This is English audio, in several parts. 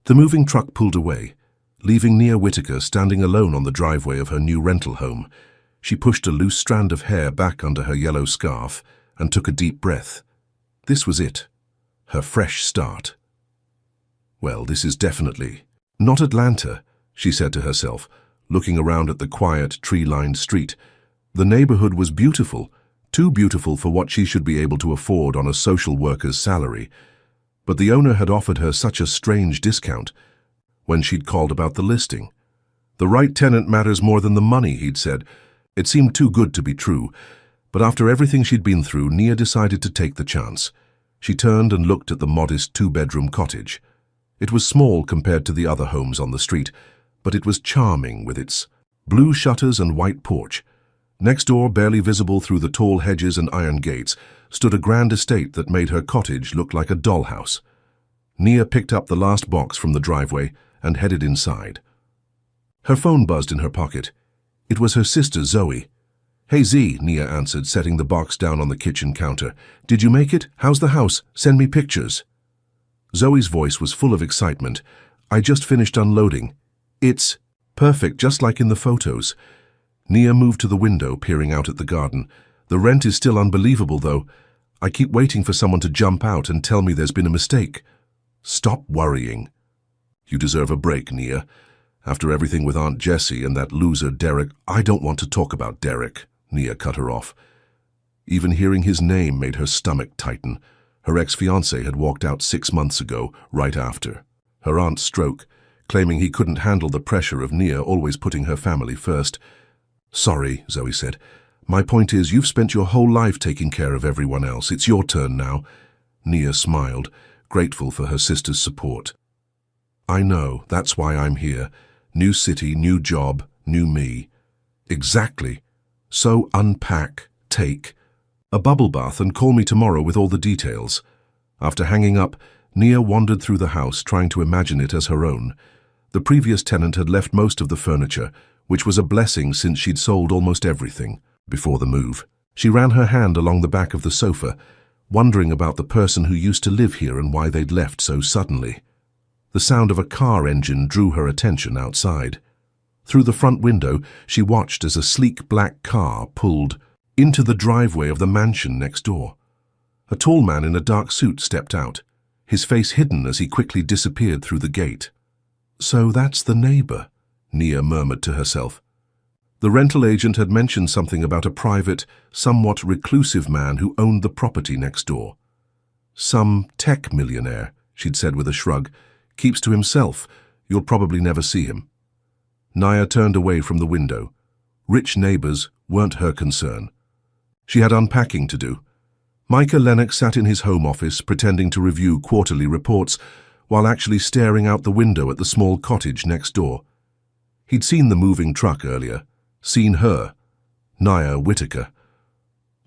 The moving truck pulled away, leaving Nia Whitaker standing alone on the driveway of her new rental home. She pushed a loose strand of hair back under her yellow scarf and took a deep breath. This was it, her fresh start. Well, this is definitely not Atlanta, she said to herself, looking around at the quiet, tree-lined street. The neighborhood was beautiful, too beautiful for what she should be able to afford on a social worker's salary. But the owner had offered her such a strange discount when she'd called about the listing. The right tenant matters more than the money, he'd said. It seemed too good to be true, but after everything she'd been through, Nia decided to take the chance. She turned and looked at the modest two-bedroom cottage. It was small compared to the other homes on the street, but it was charming with its blue shutters and white porch. Next door, barely visible through the tall hedges and iron gates, stood a grand estate that made her cottage look like a dollhouse. Nia picked up the last box from the driveway and headed inside. Her phone buzzed in her pocket. It was her sister, Zoe. "Hey, Z," Nia answered, setting the box down on the kitchen counter. "Did you make it? How's the house? Send me pictures." Zoe's voice was full of excitement. "I just finished unloading. It's perfect, just like in the photos." Nia moved to the window, peering out at the garden. "The rent is still unbelievable, though. I keep waiting for someone to jump out and tell me there's been a mistake." "Stop worrying. You deserve a break, Nia. After everything with Aunt Jessie and that loser Derek—" "I don't want to talk about Derek," Nia cut her off. Even hearing his name made her stomach tighten. Her ex-fiancé had walked out 6 months ago, right after her aunt's stroke, claiming he couldn't handle the pressure of Nia always putting her family first. "Sorry," Zoe said. "My point is, you've spent your whole life taking care of everyone else. It's your turn now." Nia smiled, grateful for her sister's support. "I know, that's why I'm here. New city, new job, new me." "Exactly. So unpack, take a bubble bath and call me tomorrow with all the details." After hanging up, Nia wandered through the house, trying to imagine it as her own. The previous tenant had left most of the furniture, which was a blessing since she'd sold almost everything before the move. She ran her hand along the back of the sofa, wondering about the person who used to live here and why they'd left so suddenly. The sound of a car engine drew her attention outside. Through the front window, she watched as a sleek black car pulled into the driveway of the mansion next door. A tall man in a dark suit stepped out, his face hidden as he quickly disappeared through the gate. "So that's the neighbor," Nia murmured to herself. The rental agent had mentioned something about a private, somewhat reclusive man who owned the property next door. "Some tech millionaire," she'd said with a shrug. "Keeps to himself. You'll probably never see him." Nia turned away from the window. Rich neighbors weren't her concern. She had unpacking to do. Micah Lennox sat in his home office pretending to review quarterly reports while actually staring out the window at the small cottage next door. He'd seen the moving truck earlier, seen her, Nia Whitaker.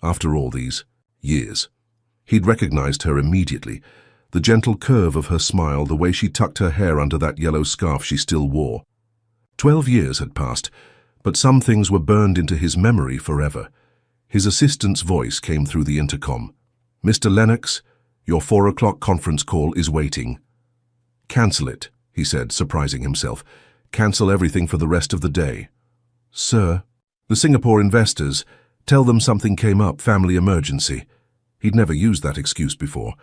After all these years, he'd recognized her immediately. The gentle curve of her smile, the way she tucked her hair under that yellow scarf she still wore. 12 years had passed, but some things were burned into his memory forever. His assistant's voice came through the intercom. "Mr. Lennox, your 4 o'clock conference call is waiting." "Cancel it," he said, surprising himself. "Cancel everything for the rest of the day." "Sir, the Singapore investors, tell them something came up, family emergency." He'd never used that excuse before.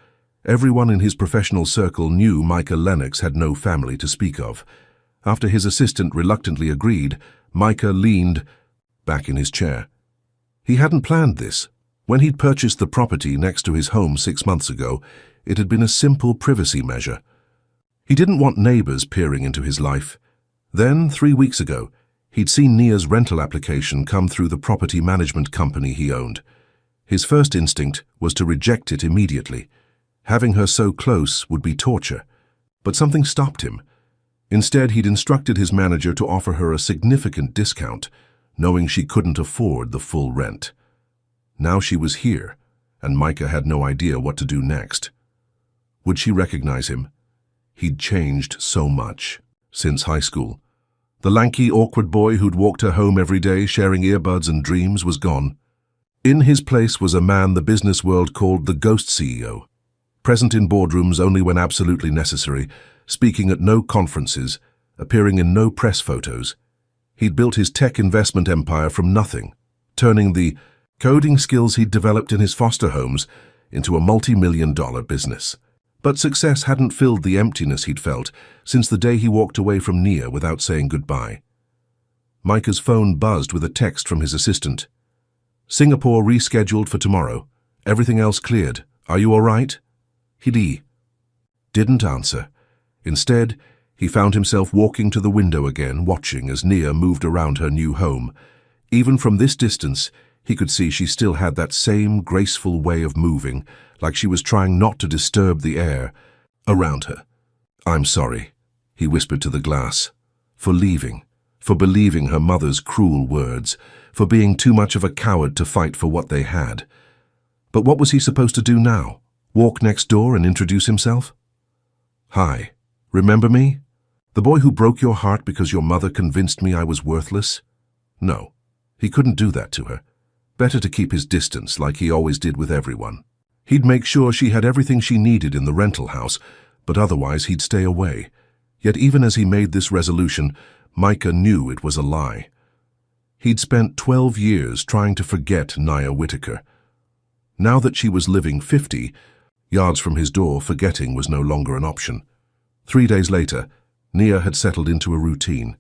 Everyone in his professional circle knew Micah Lennox had no family to speak of. After his assistant reluctantly agreed, Micah leaned back in his chair. He hadn't planned this. When he'd purchased the property next to his home 6 months ago, it had been a simple privacy measure. He didn't want neighbors peering into his life. Then, 3 weeks ago, he'd seen Nia's rental application come through the property management company he owned. His first instinct was to reject it immediately. Having her so close would be torture. But something stopped him. Instead, he'd instructed his manager to offer her a significant discount, knowing she couldn't afford the full rent. Now she was here, and Micah had no idea what to do next. Would she recognize him? He'd changed so much since high school. The lanky, awkward boy who'd walked her home every day sharing earbuds and dreams was gone. In his place was a man the business world called the ghost CEO. Present in boardrooms only when absolutely necessary, speaking at no conferences, appearing in no press photos. He'd built his tech investment empire from nothing, turning the coding skills he'd developed in his foster homes into a multi-million-dollar business. But success hadn't filled the emptiness he'd felt since the day he walked away from Nia without saying goodbye. Micah's phone buzzed with a text from his assistant. "Singapore rescheduled for tomorrow. Everything else cleared. Are you all right?" He didn't answer. Instead, he found himself walking to the window again, watching as Nia moved around her new home. Even from this distance, he could see she still had that same graceful way of moving, like she was trying not to disturb the air around her. "I'm sorry," he whispered to the glass, "for leaving, for believing her mother's cruel words, for being too much of a coward to fight for what they had." But what was he supposed to do now? Walk next door and introduce himself? "Hi, remember me? The boy who broke your heart because your mother convinced me I was worthless?" No, he couldn't do that to her. Better to keep his distance like he always did with everyone. He'd make sure she had everything she needed in the rental house, but otherwise he'd stay away. Yet even as he made this resolution, Micah knew it was a lie. He'd spent 12 years trying to forget Nia Whitaker. Now that she was living 50 yards from his door, forgetting was no longer an option. 3 days later, Nia had settled into a routine.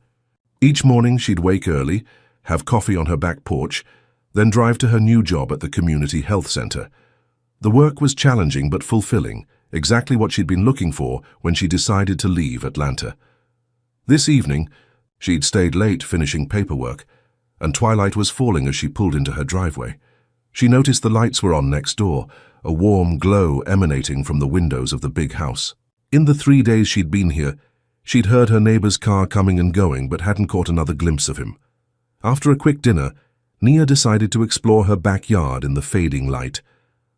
Each morning she'd wake early, have coffee on her back porch, then drive to her new job at the community health center. The work was challenging but fulfilling, exactly what she'd been looking for when she decided to leave Atlanta. This evening, she'd stayed late finishing paperwork, and twilight was falling as she pulled into her driveway. She noticed the lights were on next door, a warm glow emanating from the windows of the big house. In the 3 days she'd been here, she'd heard her neighbor's car coming and going but hadn't caught another glimpse of him. After a quick dinner, Nia decided to explore her backyard in the fading light.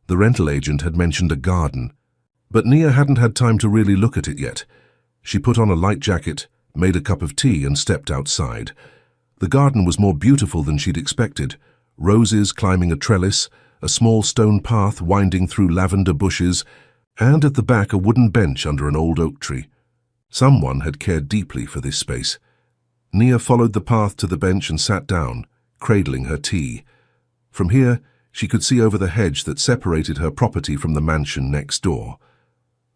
The rental agent had mentioned a garden, but Nia hadn't had time to really look at it yet. She put on a light jacket, made a cup of tea, and stepped outside. The garden was more beautiful than she'd expected. Roses climbing a trellis, a small stone path winding through lavender bushes, and at the back a wooden bench under an old oak tree. Someone had cared deeply for this space. Nia followed the path to the bench and sat down, cradling her tea. From here, she could see over the hedge that separated her property from the mansion next door.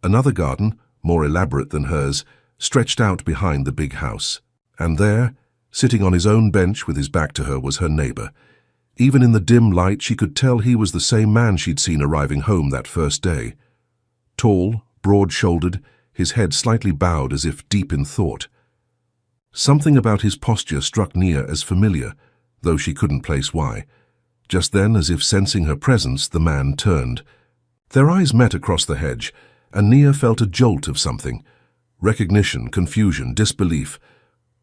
Another garden, more elaborate than hers, stretched out behind the big house. And there, sitting on his own bench with his back to her, was her neighbor. Even in the dim light, she could tell he was the same man she'd seen arriving home that first day. Tall, broad-shouldered, his head slightly bowed as if deep in thought. Something about his posture struck Nia as familiar, though she couldn't place why. Just then, as if sensing her presence, the man turned. Their eyes met across the hedge, and Nia felt a jolt of something. Recognition, confusion, disbelief.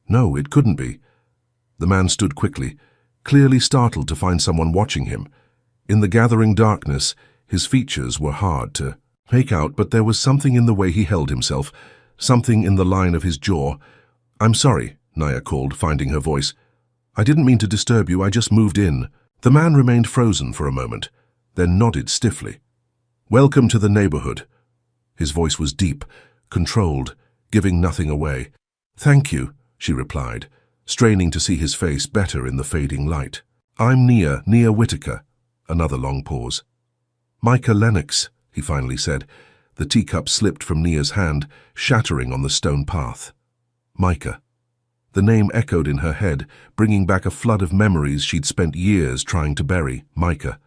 No, it couldn't be. The man stood quickly, clearly startled to find someone watching him. In the gathering darkness, his features were hard to make out, but there was something in the way he held himself, something in the line of his jaw. "I'm sorry," Nia called, finding her voice. "I didn't mean to disturb you, I just moved in." The man remained frozen for a moment, then nodded stiffly. "Welcome to the neighborhood." His voice was deep, controlled, giving nothing away. "Thank you," she replied, straining to see his face better in the fading light. "I'm Nia Whitaker." Another long pause. "Micah Lennox," he finally said. The teacup slipped from Nia's hand, shattering on the stone path. Micah. The name echoed in her head, bringing back a flood of memories she'd spent years trying to bury. Micah.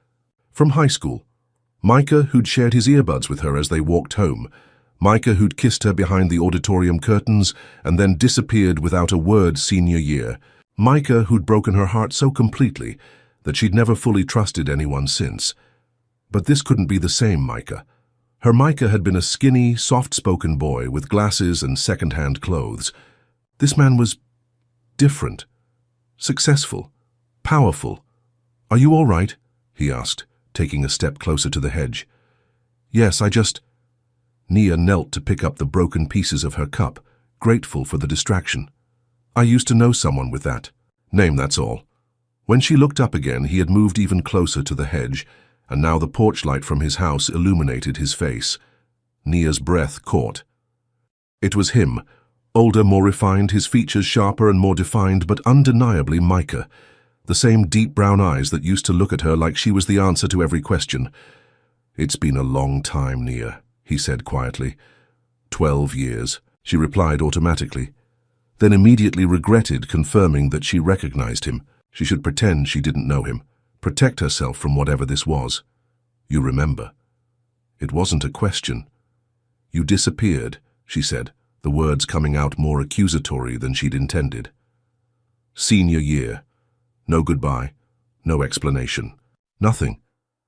From high school. Micah, who'd shared his earbuds with her as they walked home. Micah, who'd kissed her behind the auditorium curtains and then disappeared without a word senior year. Micah, who'd broken her heart so completely that she'd never fully trusted anyone since. But this couldn't be the same Micah. Her Micah had been a skinny, soft-spoken boy with glasses and second-hand clothes. This man was different, successful, powerful. "Are you all right?" he asked, taking a step closer to the hedge. "Yes, I just—" Nia knelt to pick up the broken pieces of her cup, grateful for the distraction. "I used to know someone with that name, that's all." When she looked up again, he had moved even closer to the hedge, and now the porch light from his house illuminated his face. Nia's breath caught. It was him, older, more refined, his features sharper and more defined, but undeniably Micah. The same deep brown eyes that used to look at her like she was the answer to every question. "It's been a long time, Nia," he said quietly. 12 years, she replied automatically, then immediately regretted confirming that she recognized him. She should pretend she didn't know him, protect herself from whatever this was. "You remember?" It wasn't a question. "You disappeared," she said, the words coming out more accusatory than she'd intended. "Senior year. No goodbye, no explanation. Nothing."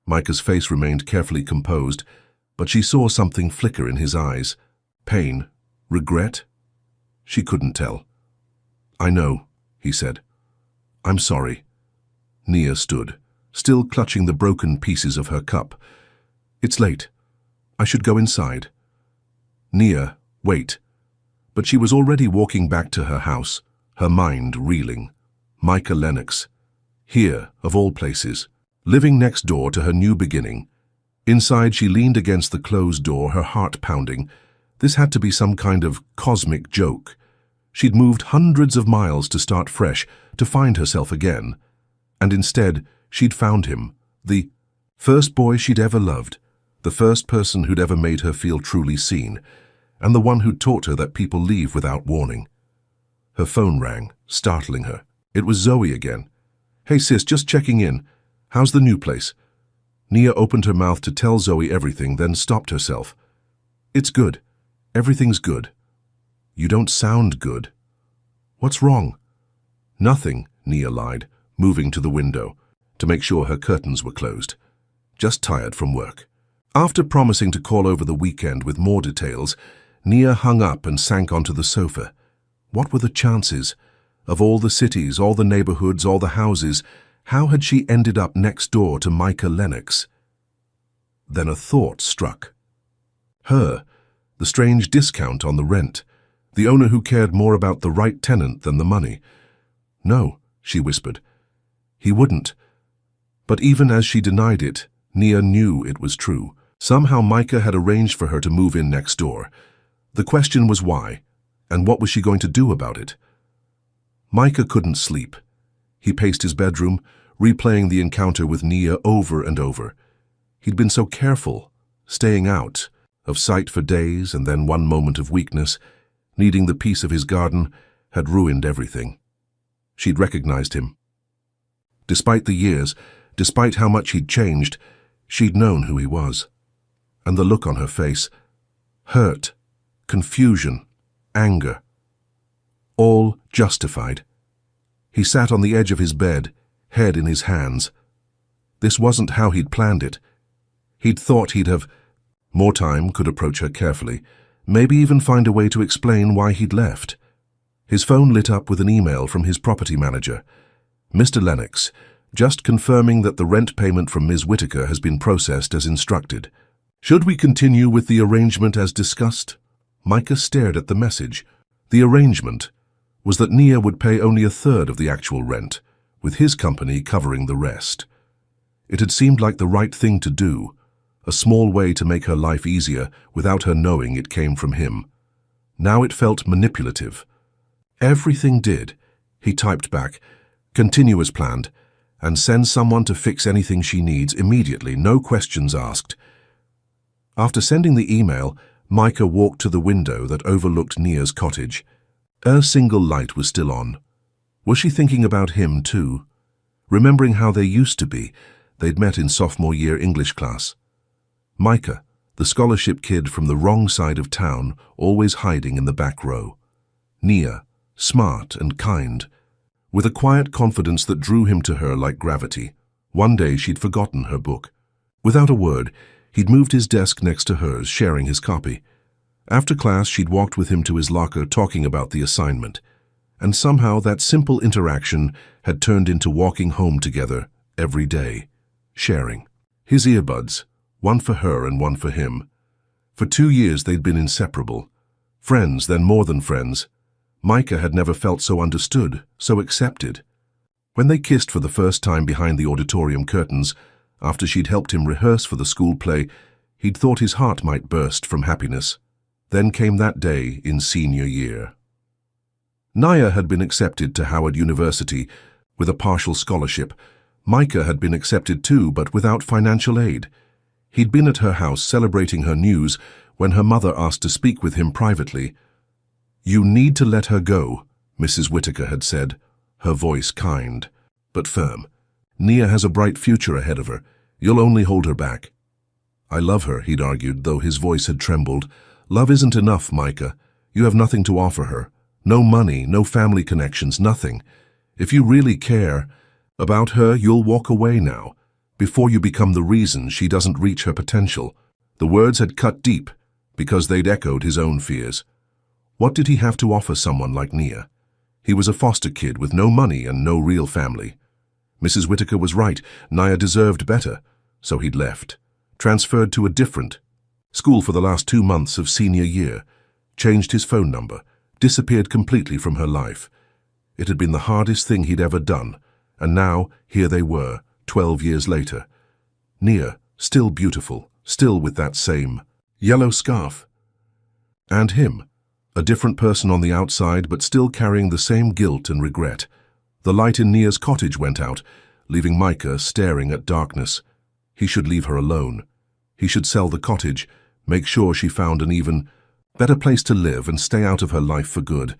Micah's face remained carefully composed, but she saw something flicker in his eyes. Pain? Regret? She couldn't tell. "I know," he said. "I'm sorry." Nia stood, still clutching the broken pieces of her cup. "It's late. I should go inside." "Nia, wait." But she was already walking back to her house, her mind reeling. Micah Lennox. Here, of all places, living next door to her new beginning. Inside, she leaned against the closed door, her heart pounding. This had to be some kind of cosmic joke. She'd moved hundreds of miles to start fresh, to find herself again. And instead, she'd found him, the first boy she'd ever loved, the first person who'd ever made her feel truly seen, and the one who'd taught her that people leave without warning. Her phone rang, startling her. It was Zoe again. "Hey sis, just checking in. How's the new place?" Nia opened her mouth to tell Zoe everything, then stopped herself. "It's good. Everything's good." "You don't sound good." "What's wrong?" "Nothing," Nia lied, moving to the window to make sure her curtains were closed. "Just tired from work." After promising to call over the weekend with more details, Nia hung up and sank onto the sofa. What were the chances? Of all the cities, all the neighborhoods, all the houses, how had she ended up next door to Micah Lennox? Then a thought struck. Her, the strange discount on the rent, the owner who cared more about the right tenant than the money. "No," she whispered. "He wouldn't." But even as she denied it, Nia knew it was true. Somehow Micah had arranged for her to move in next door. The question was why, and what was she going to do about it? Micah couldn't sleep. He paced his bedroom, replaying the encounter with Nia over and over. He'd been so careful, staying out of sight for days, and then one moment of weakness, needing the peace of his garden, had ruined everything. She'd recognized him. Despite the years, despite how much he'd changed, she'd known who he was. And the look on her face, hurt, confusion, anger, all justified. He sat on the edge of his bed, head in his hands. This wasn't how he'd planned it. He'd thought he'd have more time, could approach her carefully, maybe even find a way to explain why he'd left. His phone lit up with an email from his property manager. "Mr. Lennox, just confirming that the rent payment from Ms. Whitaker has been processed as instructed. Should we continue with the arrangement as discussed?" Micah stared at the message. The arrangement was that Nia would pay only a third of the actual rent, with his company covering the rest. It had seemed like the right thing to do, a small way to make her life easier without her knowing it came from him. Now it felt manipulative. "Everything did," he typed back, "continue as planned, and send someone to fix anything she needs immediately, no questions asked." After sending the email, Micah walked to the window that overlooked Nia's cottage. Her single light was still on. Was she thinking about him too? Remembering how they used to be, they'd met in sophomore year English class. Micah, the scholarship kid from the wrong side of town, always hiding in the back row. Nia, smart and kind, with a quiet confidence that drew him to her like gravity. One day she'd forgotten her book. Without a word, he'd moved his desk next to hers, sharing his copy. After class, she'd walked with him to his locker, talking about the assignment. And somehow that simple interaction had turned into walking home together every day, sharing. His earbuds, one for her and one for him. For 2 years they'd been inseparable. Friends, then more than friends. Micah had never felt so understood, so accepted. When they kissed for the first time behind the auditorium curtains, after she'd helped him rehearse for the school play, he'd thought his heart might burst from happiness. Then came that day in senior year. Naya had been accepted to Howard University with a partial scholarship. Micah had been accepted too, but without financial aid. He'd been at her house celebrating her news when her mother asked to speak with him privately. "You need to let her go," Mrs. Whitaker had said, her voice kind, but firm. "Nia has a bright future ahead of her. You'll only hold her back." "I love her," he'd argued, though his voice had trembled. "Love isn't enough, Micah. You have nothing to offer her. No money, no family connections, nothing. If you really care about her, you'll walk away now, before you become the reason she doesn't reach her potential." The words had cut deep, because they'd echoed his own fears. What did he have to offer someone like Nia? He was a foster kid with no money and no real family. Mrs. Whitaker was right. Nia deserved better, so he'd left. Transferred to a different school for the last 2 months of senior year. Changed his phone number. Disappeared completely from her life. It had been the hardest thing he'd ever done, and now here they were, 12 years later. Nia, still beautiful, still with that same yellow scarf. And him, a different person on the outside, but still carrying the same guilt and regret. The light in Nia's cottage went out, leaving Micah staring at darkness. He should leave her alone. He should sell the cottage, make sure she found an even better place to live and stay out of her life for good.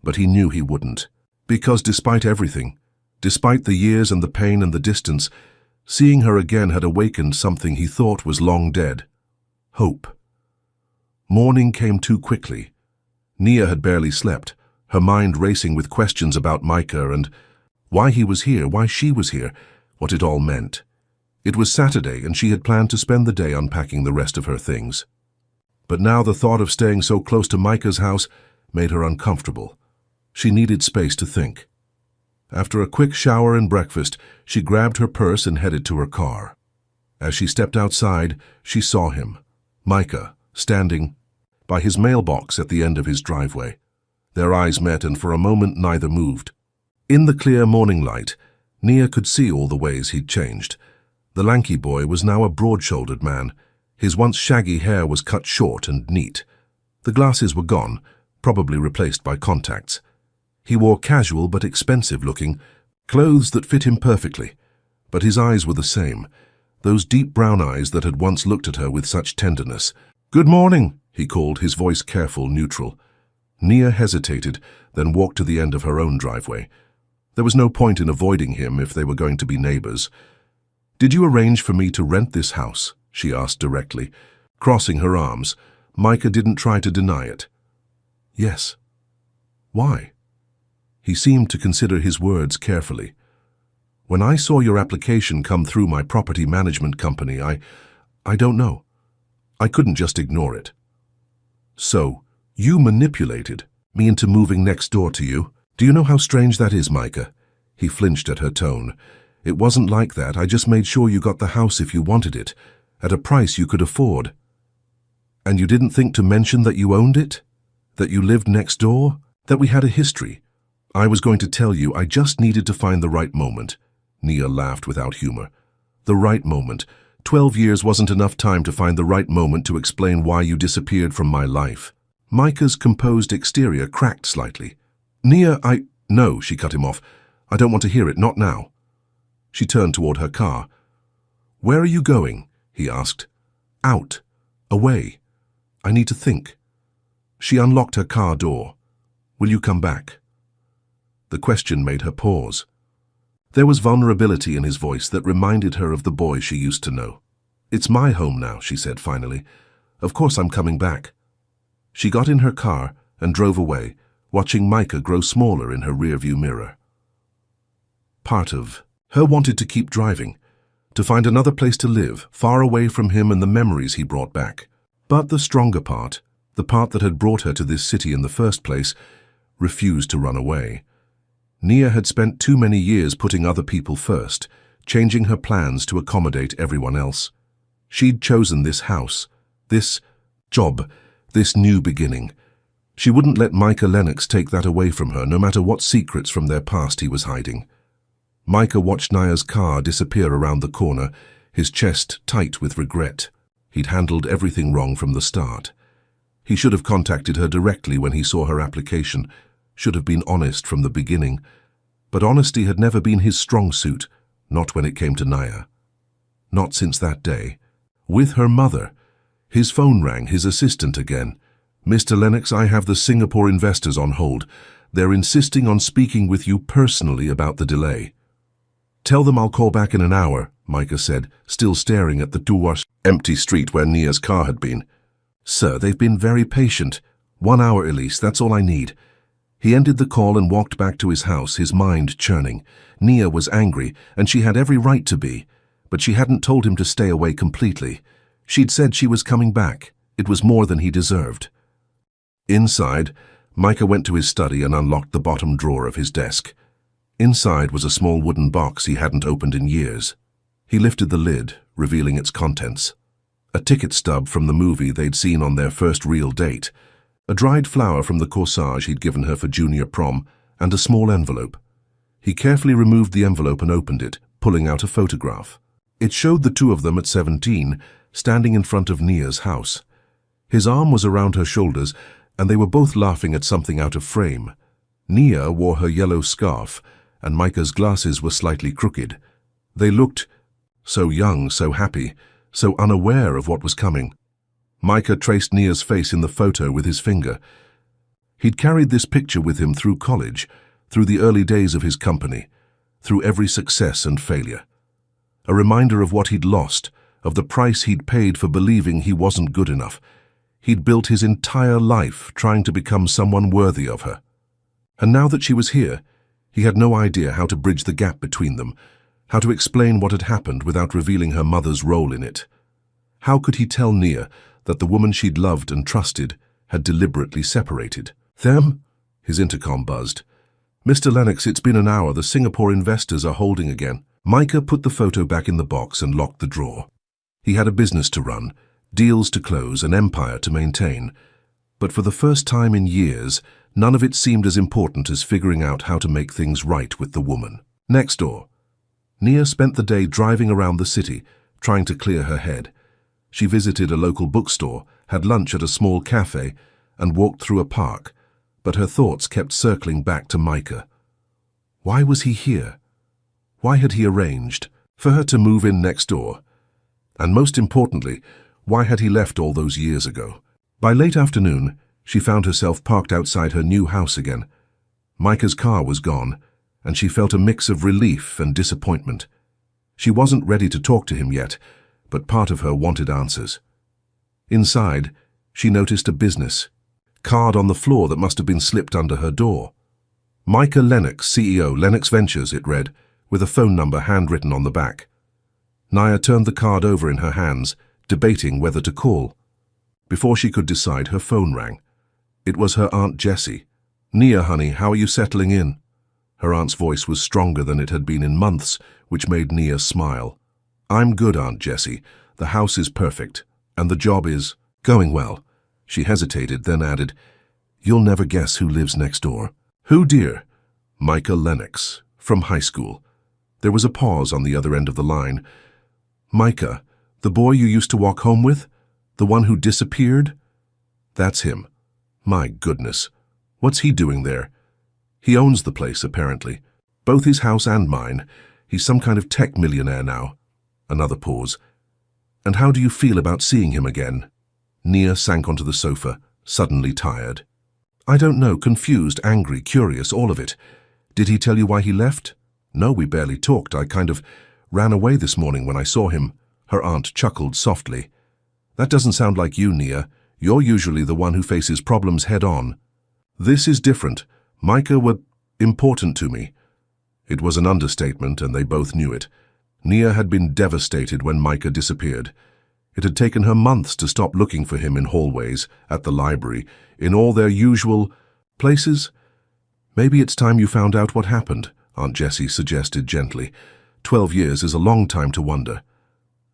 But he knew he wouldn't. Because despite everything, despite the years and the pain and the distance, seeing her again had awakened something he thought was long dead. Hope. Morning came too quickly. Nia had barely slept, her mind racing with questions about Micah and why he was here, why she was here, what it all meant. It was Saturday, and she had planned to spend the day unpacking the rest of her things. But now the thought of staying so close to Micah's house made her uncomfortable. She needed space to think. After a quick shower and breakfast, she grabbed her purse and headed to her car. As she stepped outside, she saw him, Micah, standing by his mailbox at the end of his driveway. Their eyes met, and for a moment neither moved. In the clear morning light, Nia could see all the ways he'd changed. The lanky boy was now a broad-shouldered man. His once shaggy hair was cut short and neat. The glasses were gone, probably replaced by contacts. He wore casual but expensive-looking clothes that fit him perfectly, but his eyes were the same, those deep brown eyes that had once looked at her with such tenderness. "Good morning," he called, his voice careful, neutral. Nia hesitated, then walked to the end of her own driveway. There was no point in avoiding him if they were going to be neighbors. "Did you arrange for me to rent this house?" she asked directly. Crossing her arms, Micah didn't try to deny it. "Yes." "Why?" He seemed to consider his words carefully. "When I saw your application come through my property management company, I don't know. I couldn't just ignore it." "So, you manipulated me into moving next door to you? Do you know how strange that is, Micah?" He flinched at her tone. "It wasn't like that. I just made sure you got the house if you wanted it, at a price you could afford. And you didn't think to mention that you owned it? That you lived next door? That we had a history? I was going to tell you, I just needed to find the right moment." Nia laughed without humor. "The right moment. 12 years wasn't enough time to find the right moment to explain why you disappeared from my life." Micah's composed exterior cracked slightly. "Nia, No," she cut him off. "I don't want to hear it, not now." She turned toward her car. "Where are you going?" he asked. "Out. Away. I need to think." She unlocked her car door. "Will you come back?" The question made her pause. There was vulnerability in his voice that reminded her of the boy she used to know. "It's my home now," she said finally. "Of course I'm coming back." She got in her car and drove away, watching Micah grow smaller in her rearview mirror. Part of her wanted to keep driving, to find another place to live, far away from him and the memories he brought back. But the stronger part, the part that had brought her to this city in the first place, refused to run away. Nia had spent too many years putting other people first, changing her plans to accommodate everyone else. She'd chosen this house, this job, this new beginning. She wouldn't let Micah Lennox take that away from her, no matter what secrets from their past he was hiding. Micah watched Nia's car disappear around the corner, his chest tight with regret. He'd handled everything wrong from the start. He should have contacted her directly when he saw her application, should have been honest from the beginning. But honesty had never been his strong suit, not when it came to Naya. Not since that day. With her mother. His phone rang, his assistant again. "Mr. Lennox, I have the Singapore investors on hold. They're insisting on speaking with you personally about the delay." "Tell them I'll call back in an hour," Micah said, still staring at the Tuwas empty street where Nia's car had been. "Sir, they've been very patient. 1 hour, Elise, that's all I need." He ended the call and walked back to his house, his mind churning. Nia was angry, and she had every right to be, but she hadn't told him to stay away completely. She'd said she was coming back. It was more than he deserved. Inside, Micah went to his study and unlocked the bottom drawer of his desk. Inside was a small wooden box he hadn't opened in years. He lifted the lid, revealing its contents. A ticket stub from the movie they'd seen on their first real date, a dried flower from the corsage he'd given her for junior prom, and a small envelope. He carefully removed the envelope and opened it, pulling out a photograph. It showed the two of them at 17, standing in front of Nia's house. His arm was around her shoulders, and they were both laughing at something out of frame. Nia wore her yellow scarf, and Micah's glasses were slightly crooked. They looked so young, so happy, so unaware of what was coming. Micah traced Nia's face in the photo with his finger. He'd carried this picture with him through college, through the early days of his company, through every success and failure. A reminder of what he'd lost, of the price he'd paid for believing he wasn't good enough. He'd built his entire life trying to become someone worthy of her. And now that she was here, he had no idea how to bridge the gap between them, how to explain what had happened without revealing her mother's role in it. How could he tell Nia that the woman she'd loved and trusted had deliberately separated them? His intercom buzzed. "Mr. Lennox, it's been an hour. The Singapore investors are holding again." Micah put the photo back in the box and locked the drawer. He had a business to run, deals to close, an empire to maintain. But for the first time in years, none of it seemed as important as figuring out how to make things right with the woman. Next door. Nia spent the day driving around the city, trying to clear her head. She visited a local bookstore, had lunch at a small cafe, and walked through a park, but her thoughts kept circling back to Micah. Why was he here? Why had he arranged for her to move in next door? And most importantly, why had he left all those years ago? By late afternoon, she found herself parked outside her new house again. Micah's car was gone, and she felt a mix of relief and disappointment. She wasn't ready to talk to him yet, but part of her wanted answers. Inside, she noticed a business card on the floor that must have been slipped under her door. Micah Lennox, CEO, Lennox Ventures, it read, with a phone number handwritten on the back. Nia turned the card over in her hands, debating whether to call. Before she could decide, her phone rang. It was her Aunt Jessie. "Nia, honey, how are you settling in?" Her aunt's voice was stronger than it had been in months, which made Nia smile. "I'm good, Aunt Jessie. The house is perfect, and the job is going well." She hesitated, then added, "You'll never guess who lives next door." "Who, dear?" "Micah Lennox, from high school." There was a pause on the other end of the line. "Micah, the boy you used to walk home with? The one who disappeared?" "That's him." "My goodness. What's he doing there?" "He owns the place, apparently. Both his house and mine. He's some kind of tech millionaire now." Another pause. "And how do you feel about seeing him again?" Nia sank onto the sofa, suddenly tired. "I don't know, confused, angry, curious, all of it. Did he tell you why he left?" "No, we barely talked. I kind of ran away this morning when I saw him." Her aunt chuckled softly. "That doesn't sound like you, Nia. You're usually the one who faces problems head-on." "This is different. Micah were important to me." It was an understatement, and they both knew it. Nia had been devastated when Micah disappeared. It had taken her months to stop looking for him in hallways, at the library, in all their usual places. "Maybe it's time you found out what happened," Aunt Jessie suggested gently. 12 years is a long time to wonder.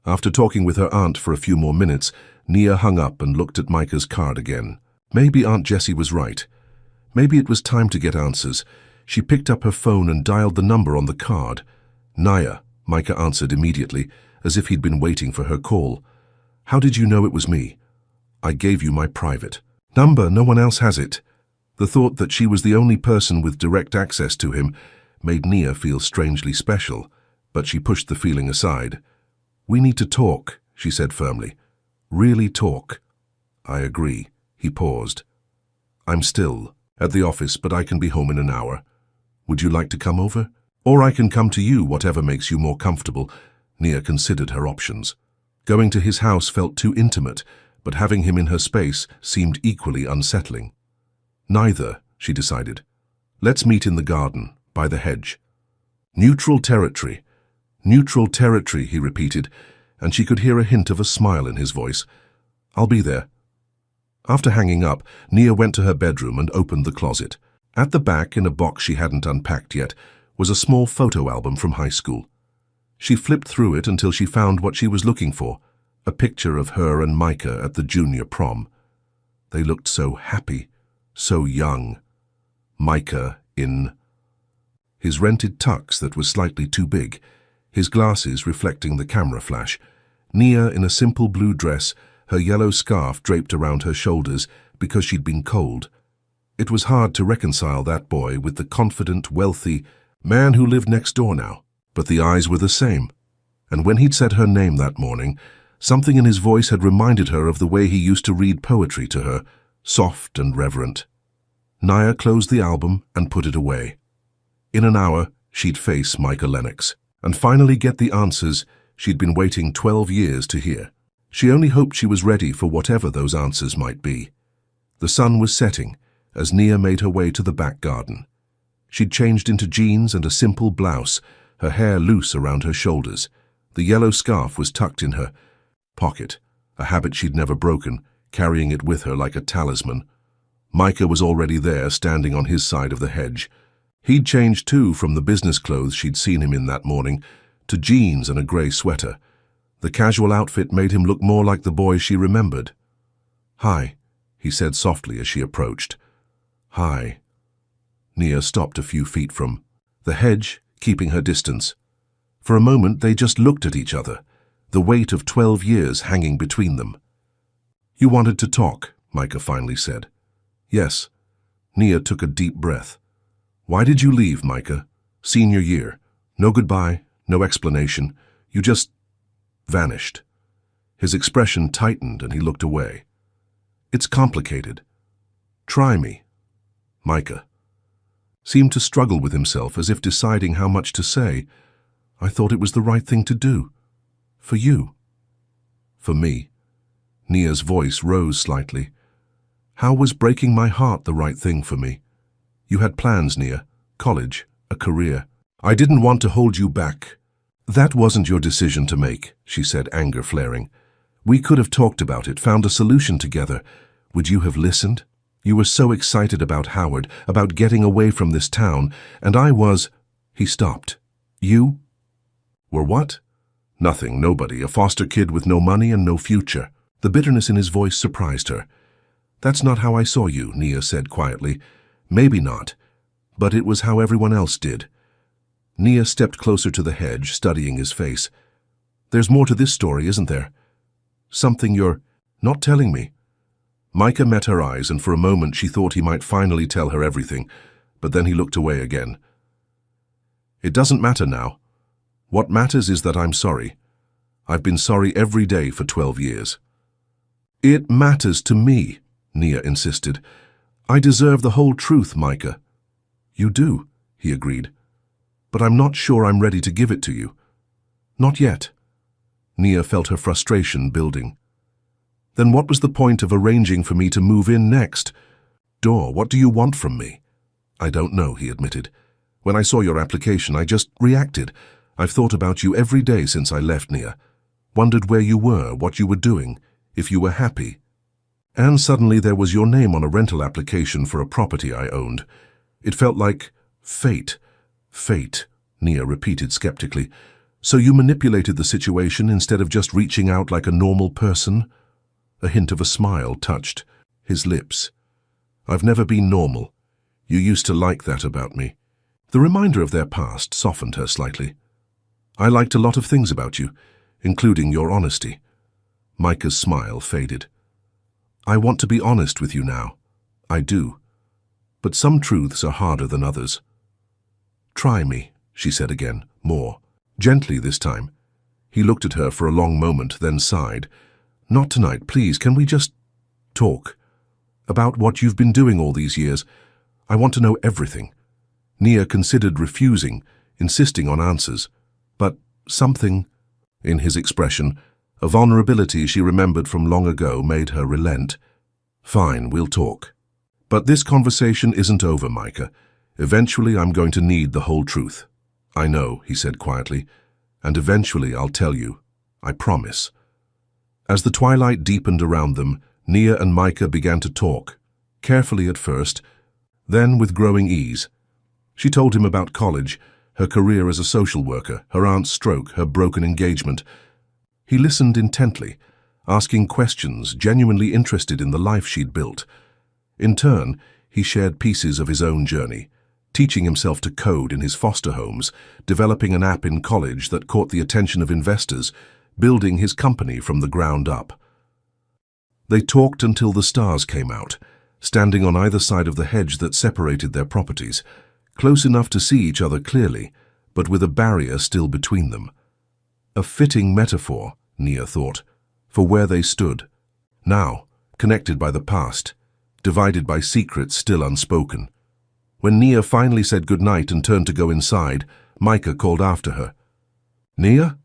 After talking with her aunt for a few more minutes, Nia hung up and looked at Micah's card again. Maybe Aunt Jessie was right. Maybe it was time to get answers. She picked up her phone and dialed the number on the card. "Nia," Micah answered immediately, as if he'd been waiting for her call. "How did you know it was me?" "I gave you my private." Number, no one else has it. The thought that she was the only person with direct access to him made Nia feel strangely special, but she pushed the feeling aside. We need to talk, she said firmly. Really talk. I agree. He paused. I'm still at the office, but I can be home in an hour. Would you like to come over? Or I can come to you, whatever makes you more comfortable. Nia considered her options. Going to his house felt too intimate, but having him in her space seemed equally unsettling. Neither, she decided. Let's meet in the garden, by the hedge. Neutral territory, he repeated, and she could hear a hint of a smile in his voice. I'll be there. After hanging up, Nia went to her bedroom and opened the closet. At the back, in a box she hadn't unpacked yet, was a small photo album from high school. She flipped through it until she found what she was looking for, a picture of her and Micah at the junior prom. They looked so happy, so young. Micah in his rented tux that was slightly too big, his glasses reflecting the camera flash. Nia in a simple blue dress, her yellow scarf draped around her shoulders because she'd been cold. It was hard to reconcile that boy with the confident, wealthy man who lived next door now, but the eyes were the same. And when he'd said her name that morning, something in his voice had reminded her of the way he used to read poetry to her, soft and reverent. Nia closed the album and put it away. In an hour, she'd face Micah Lennox and finally get the answers she'd been waiting 12 years to hear. She only hoped she was ready for whatever those answers might be. The sun was setting as Nia made her way to the back garden. She'd changed into jeans and a simple blouse, her hair loose around her shoulders. The yellow scarf was tucked in her pocket, a habit she'd never broken, carrying it with her like a talisman. Micah was already there, standing on his side of the hedge. He'd changed too from the business clothes she'd seen him in that morning to jeans and a grey sweater. The casual outfit made him look more like the boy she remembered. "Hi," he said softly as she approached. "Hi." Nia stopped a few feet from the hedge, keeping her distance. For a moment they just looked at each other, the weight of 12 years hanging between them. "You wanted to talk," Micah finally said. "Yes." Nia took a deep breath. "Why did you leave, Micah? Senior year. No goodbye, no explanation. You just vanished." His expression tightened and he looked away. "It's complicated. Try me." Micah seemed to struggle with himself, as if deciding how much to say. "I thought it was the right thing to do. For you." "For me." Nia's voice rose slightly. "How was breaking my heart the right thing for me? You had plans, Nia. College, a career. I didn't want to hold you back." "That wasn't your decision to make," she said, anger flaring. "We could have talked about it, found a solution together. Would you have listened? You were so excited about Howard, about getting away from this town, and I was—" He stopped. "You were what?" "Nothing, nobody, a foster kid with no money and no future." The bitterness in his voice surprised her. "That's not how I saw you," Nia said quietly. "Maybe not, but it was how everyone else did." Nia stepped closer to the hedge, studying his face. "There's more to this story, isn't there? Something you're not telling me." Micah met her eyes, and for a moment she thought he might finally tell her everything, but then he looked away again. "It doesn't matter now. What matters is that I'm sorry. I've been sorry every day for 12 years. "It matters to me," Nia insisted. "I deserve the whole truth, Micah." "You do," he agreed. "But I'm not sure I'm ready to give it to you. Not yet." Nia felt her frustration building. "Then what was the point of arranging for me to move in next? What do you want from me?" "I don't know," he admitted. "When I saw your application, I just reacted. I've thought about you every day since I left, Nia. Wondered where you were, what you were doing, if you were happy. And suddenly there was your name on a rental application for a property I owned. It felt like fate." "Fate," Nia repeated skeptically. "So you manipulated the situation instead of just reaching out like a normal person?" A hint of a smile touched his lips. "I've never been normal. You used to like that about me." The reminder of their past softened her slightly. "I liked a lot of things about you, including your honesty." Micah's smile faded. I want to be honest with you now. I do. But some truths are harder than others. Try me, she said again, more gently this time. He looked at her for a long moment, then sighed. Not tonight, please. Can we just talk? About what you've been doing all these years. I want to know everything. Nia considered refusing, insisting on answers. But something in his expression, a vulnerability she remembered from long ago, made her relent. Fine, we'll talk. But this conversation isn't over, Micah. Eventually I'm going to need the whole truth. I know, he said quietly, and eventually I'll tell you. I promise. As the twilight deepened around them, Nia and Micah began to talk, carefully at first, then with growing ease. She told him about college, her career as a social worker, her aunt's stroke, her broken engagement. He listened intently, asking questions, genuinely interested in the life she'd built. In turn, he shared pieces of his own journey, teaching himself to code in his foster homes, developing an app in college that caught the attention of investors, building his company from the ground up. They talked until the stars came out, standing on either side of the hedge that separated their properties, close enough to see each other clearly, but with a barrier still between them. A fitting metaphor, Nia thought, for where they stood, now connected by the past, divided by secrets still unspoken. When Nia finally said goodnight and turned to go inside, Micah called after her. "Nia?"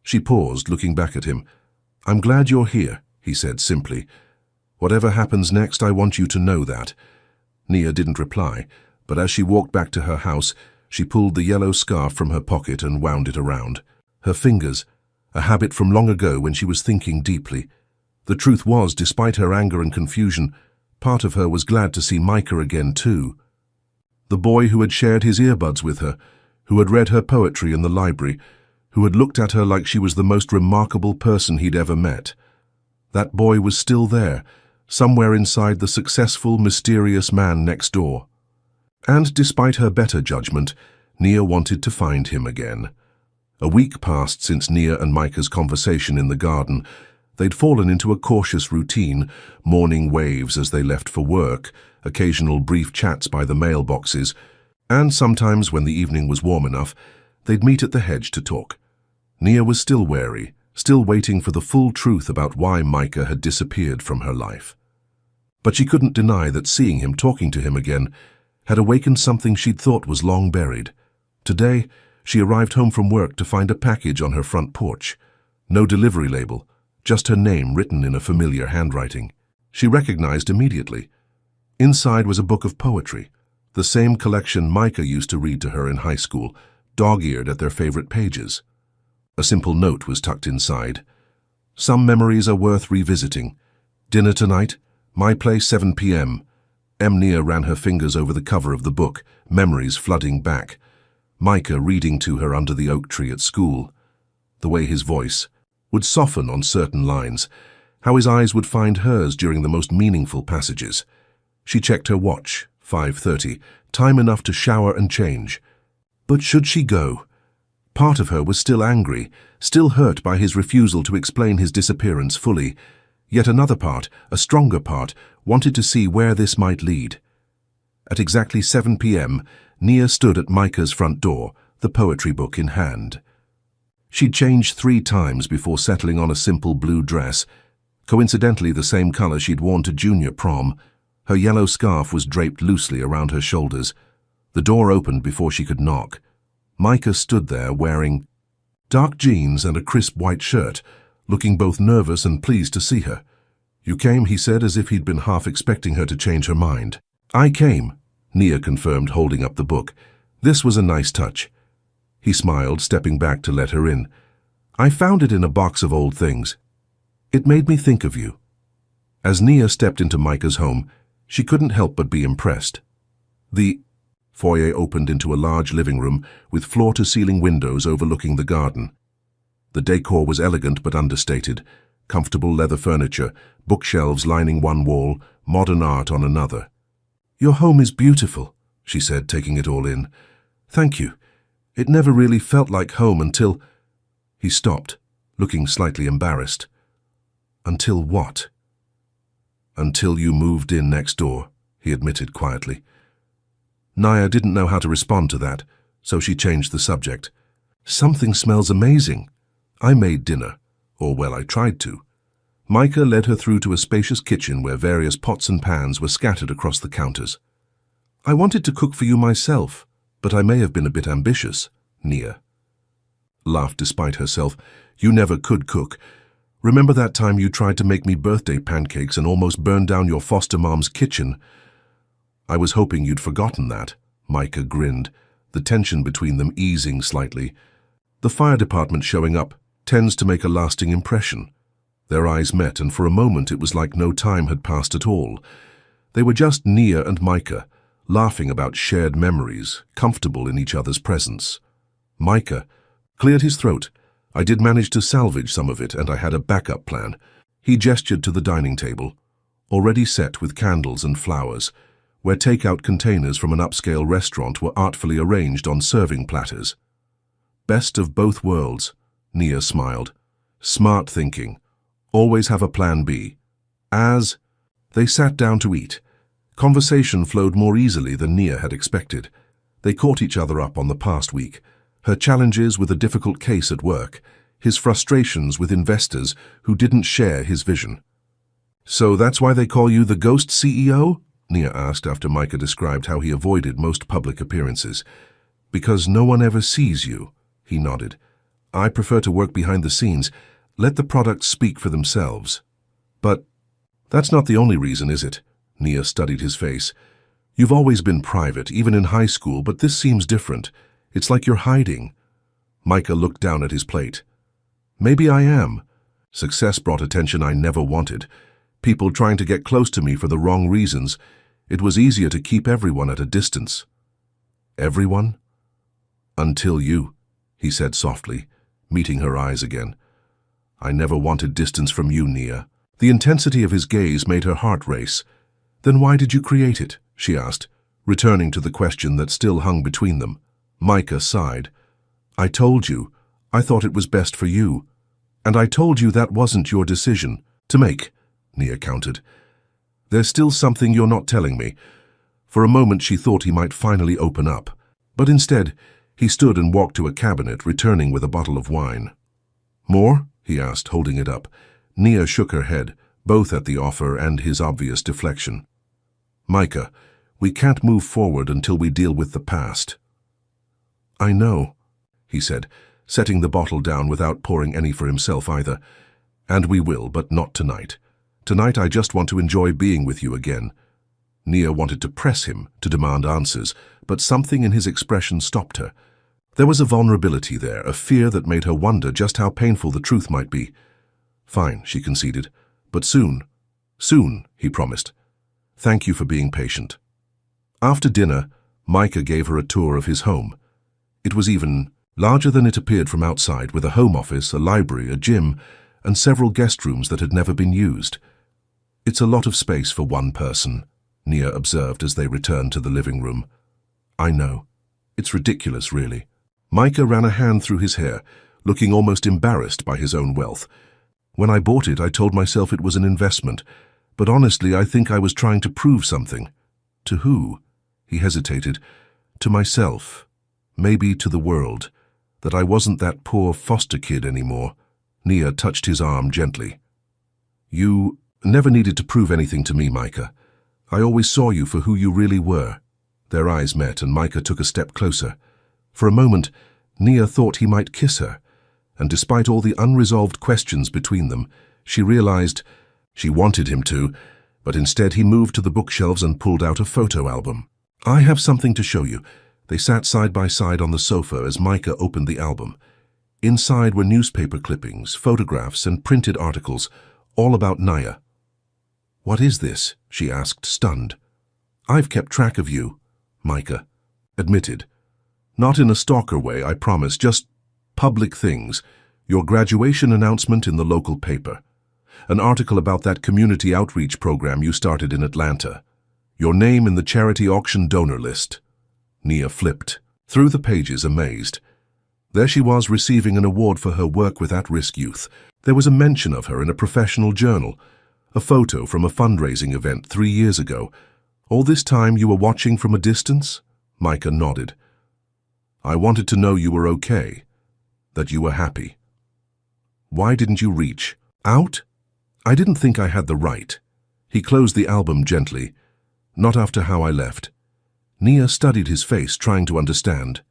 She paused, looking back at him. "I'm glad you're here," he said simply. "Whatever happens next, I want you to know that." Nia didn't reply, but as she walked back to her house, she pulled the yellow scarf from her pocket and wound it around. Her fingers, a habit from long ago when she was thinking deeply. The truth was, despite her anger and confusion, part of her was glad to see Micah again too. The boy who had shared his earbuds with her, who had read her poetry in the library, who had looked at her like she was the most remarkable person he'd ever met. That boy was still there, somewhere inside the successful, mysterious man next door. And despite her better judgment, Nia wanted to find him again. A week passed since Nia and Micah's conversation in the garden. They'd fallen into a cautious routine, morning waves as they left for work, occasional brief chats by the mailboxes, and sometimes, when the evening was warm enough, they'd meet at the hedge to talk. Nia was still wary, still waiting for the full truth about why Micah had disappeared from her life. But she couldn't deny that seeing him, talking to him again, had awakened something she'd thought was long buried. Today, she arrived home from work to find a package on her front porch. No delivery label, just her name written in a familiar handwriting. She recognized immediately. Inside was a book of poetry, the same collection Micah used to read to her in high school, dog-eared at their favorite pages. A simple note was tucked inside. "Some memories are worth revisiting. Dinner tonight? My place, 7 p.m. Nia ran her fingers over the cover of the book, memories flooding back. Micah reading to her under the oak tree at school. The way his voice would soften on certain lines, how his eyes would find hers during the most meaningful passages. She checked her watch, 5:30, time enough to shower and change. But should she go? Part of her was still angry, still hurt by his refusal to explain his disappearance fully. Yet another part, a stronger part, wanted to see where this might lead. At exactly 7 p.m., Nia stood at Micah's front door, the poetry book in hand. She'd changed 3 times before settling on a simple blue dress, coincidentally the same color she'd worn to junior prom. Her yellow scarf was draped loosely around her shoulders. The door opened before she could knock. Micah stood there wearing dark jeans and a crisp white shirt, looking both nervous and pleased to see her. "You came," he said, as if he'd been half expecting her to change her mind. "I came," Nia confirmed, holding up the book. This was a nice touch. He smiled, stepping back to let her in. "I found it in a box of old things. It made me think of you." As Nia stepped into Micah's home, she couldn't help but be impressed. The foyer opened into a large living room with floor-to-ceiling windows overlooking the garden. The decor was elegant but understated. Comfortable leather furniture, bookshelves lining one wall, modern art on another. "Your home is beautiful," she said, taking it all in. "Thank you. It never really felt like home until—" He stopped, looking slightly embarrassed. "Until what?" Until you moved in next door, he admitted quietly. Nia didn't know how to respond to that, so she changed the subject. Something smells amazing. I made dinner, or well, I tried to. Micah led her through to a spacious kitchen where various pots and pans were scattered across the counters. I wanted to cook for you myself, but I may have been a bit ambitious, Nia laughed despite herself. You never could cook. Remember that time you tried to make me birthday pancakes and almost burned down your foster mom's kitchen? I was hoping you'd forgotten that, Micah grinned, the tension between them easing slightly. The fire department showing up tends to make a lasting impression. Their eyes met, and for a moment it was like no time had passed at all. They were just Nia and Micah, laughing about shared memories, comfortable in each other's presence. Micah cleared his throat. I did manage to salvage some of it, and I had a backup plan. He gestured to the dining table, already set with candles and flowers, where takeout containers from an upscale restaurant were artfully arranged on serving platters. Best of both worlds, Nia smiled. Smart thinking. Always have a plan B. As they sat down to eat, conversation flowed more easily than Nia had expected. They caught each other up on the past week, her challenges with a difficult case at work, his frustrations with investors who didn't share his vision. So that's why they call you the Ghost CEO? Nia asked after Micah described how he avoided most public appearances. Because no one ever sees you, he nodded. I prefer to work behind the scenes. Let the products speak for themselves. But that's not the only reason, is it? Nia studied his face. You've always been private, even in high school, but this seems different. It's like you're hiding. Micah looked down at his plate. Maybe I am. Success brought attention I never wanted. People trying to get close to me for the wrong reasons. It was easier to keep everyone at a distance. Everyone? Until you, he said softly, meeting her eyes again. I never wanted distance from you, Nia. The intensity of his gaze made her heart race. Then why did you create it? She asked, returning to the question that still hung between them. Micah sighed. I told you. I thought it was best for you. And I told you that wasn't your decision to make, Nia countered. There's still something you're not telling me. For a moment she thought he might finally open up, but instead he stood and walked to a cabinet, returning with a bottle of wine. More? He asked, holding it up. Nia shook her head, both at the offer and his obvious deflection. Micah, we can't move forward until we deal with the past. I know, he said, setting the bottle down without pouring any for himself either. And we will, but not tonight. Tonight I just want to enjoy being with you again. Nia wanted to press him, to demand answers, but something in his expression stopped her. There was a vulnerability there, a fear that made her wonder just how painful the truth might be. Fine, she conceded. But soon. Soon, he promised. Thank you for being patient. After dinner, Micah gave her a tour of his home. It was even larger than it appeared from outside, with a home office, a library, a gym, and several guest rooms that had never been used. It's a lot of space for one person, Nia observed as they returned to the living room. I know. It's ridiculous, really. Micah ran a hand through his hair, looking almost embarrassed by his own wealth. When I bought it, I told myself it was an investment, but honestly, I think I was trying to prove something. To who? He hesitated. To myself. Maybe to the world. That I wasn't that poor foster kid anymore. Nia touched his arm gently. You never needed to prove anything to me, Micah. I always saw you for who you really were. Their eyes met, and Micah took a step closer. For a moment, Nia thought he might kiss her, and despite all the unresolved questions between them, she realized she wanted him to, but instead he moved to the bookshelves and pulled out a photo album. I have something to show you. They sat side by side on the sofa as Micah opened the album. Inside were newspaper clippings, photographs, and printed articles, all about Nia. What is this? She asked, stunned. I've kept track of you, Micah admitted. Not in a stalker way, I promise, just public things. Your graduation announcement in the local paper. An article about that community outreach program you started in Atlanta. Your name in the charity auction donor list. Nia flipped through the pages, amazed. There she was, receiving an award for her work with at-risk youth. There was a mention of her in a professional journal. A photo from a fundraising event 3 years ago. All this time you were watching from a distance? Micah nodded. I wanted to know you were okay, that you were happy. Why didn't you reach out? I didn't think I had the right. He closed the album gently. Not after how I left. Nia studied his face, trying to understand.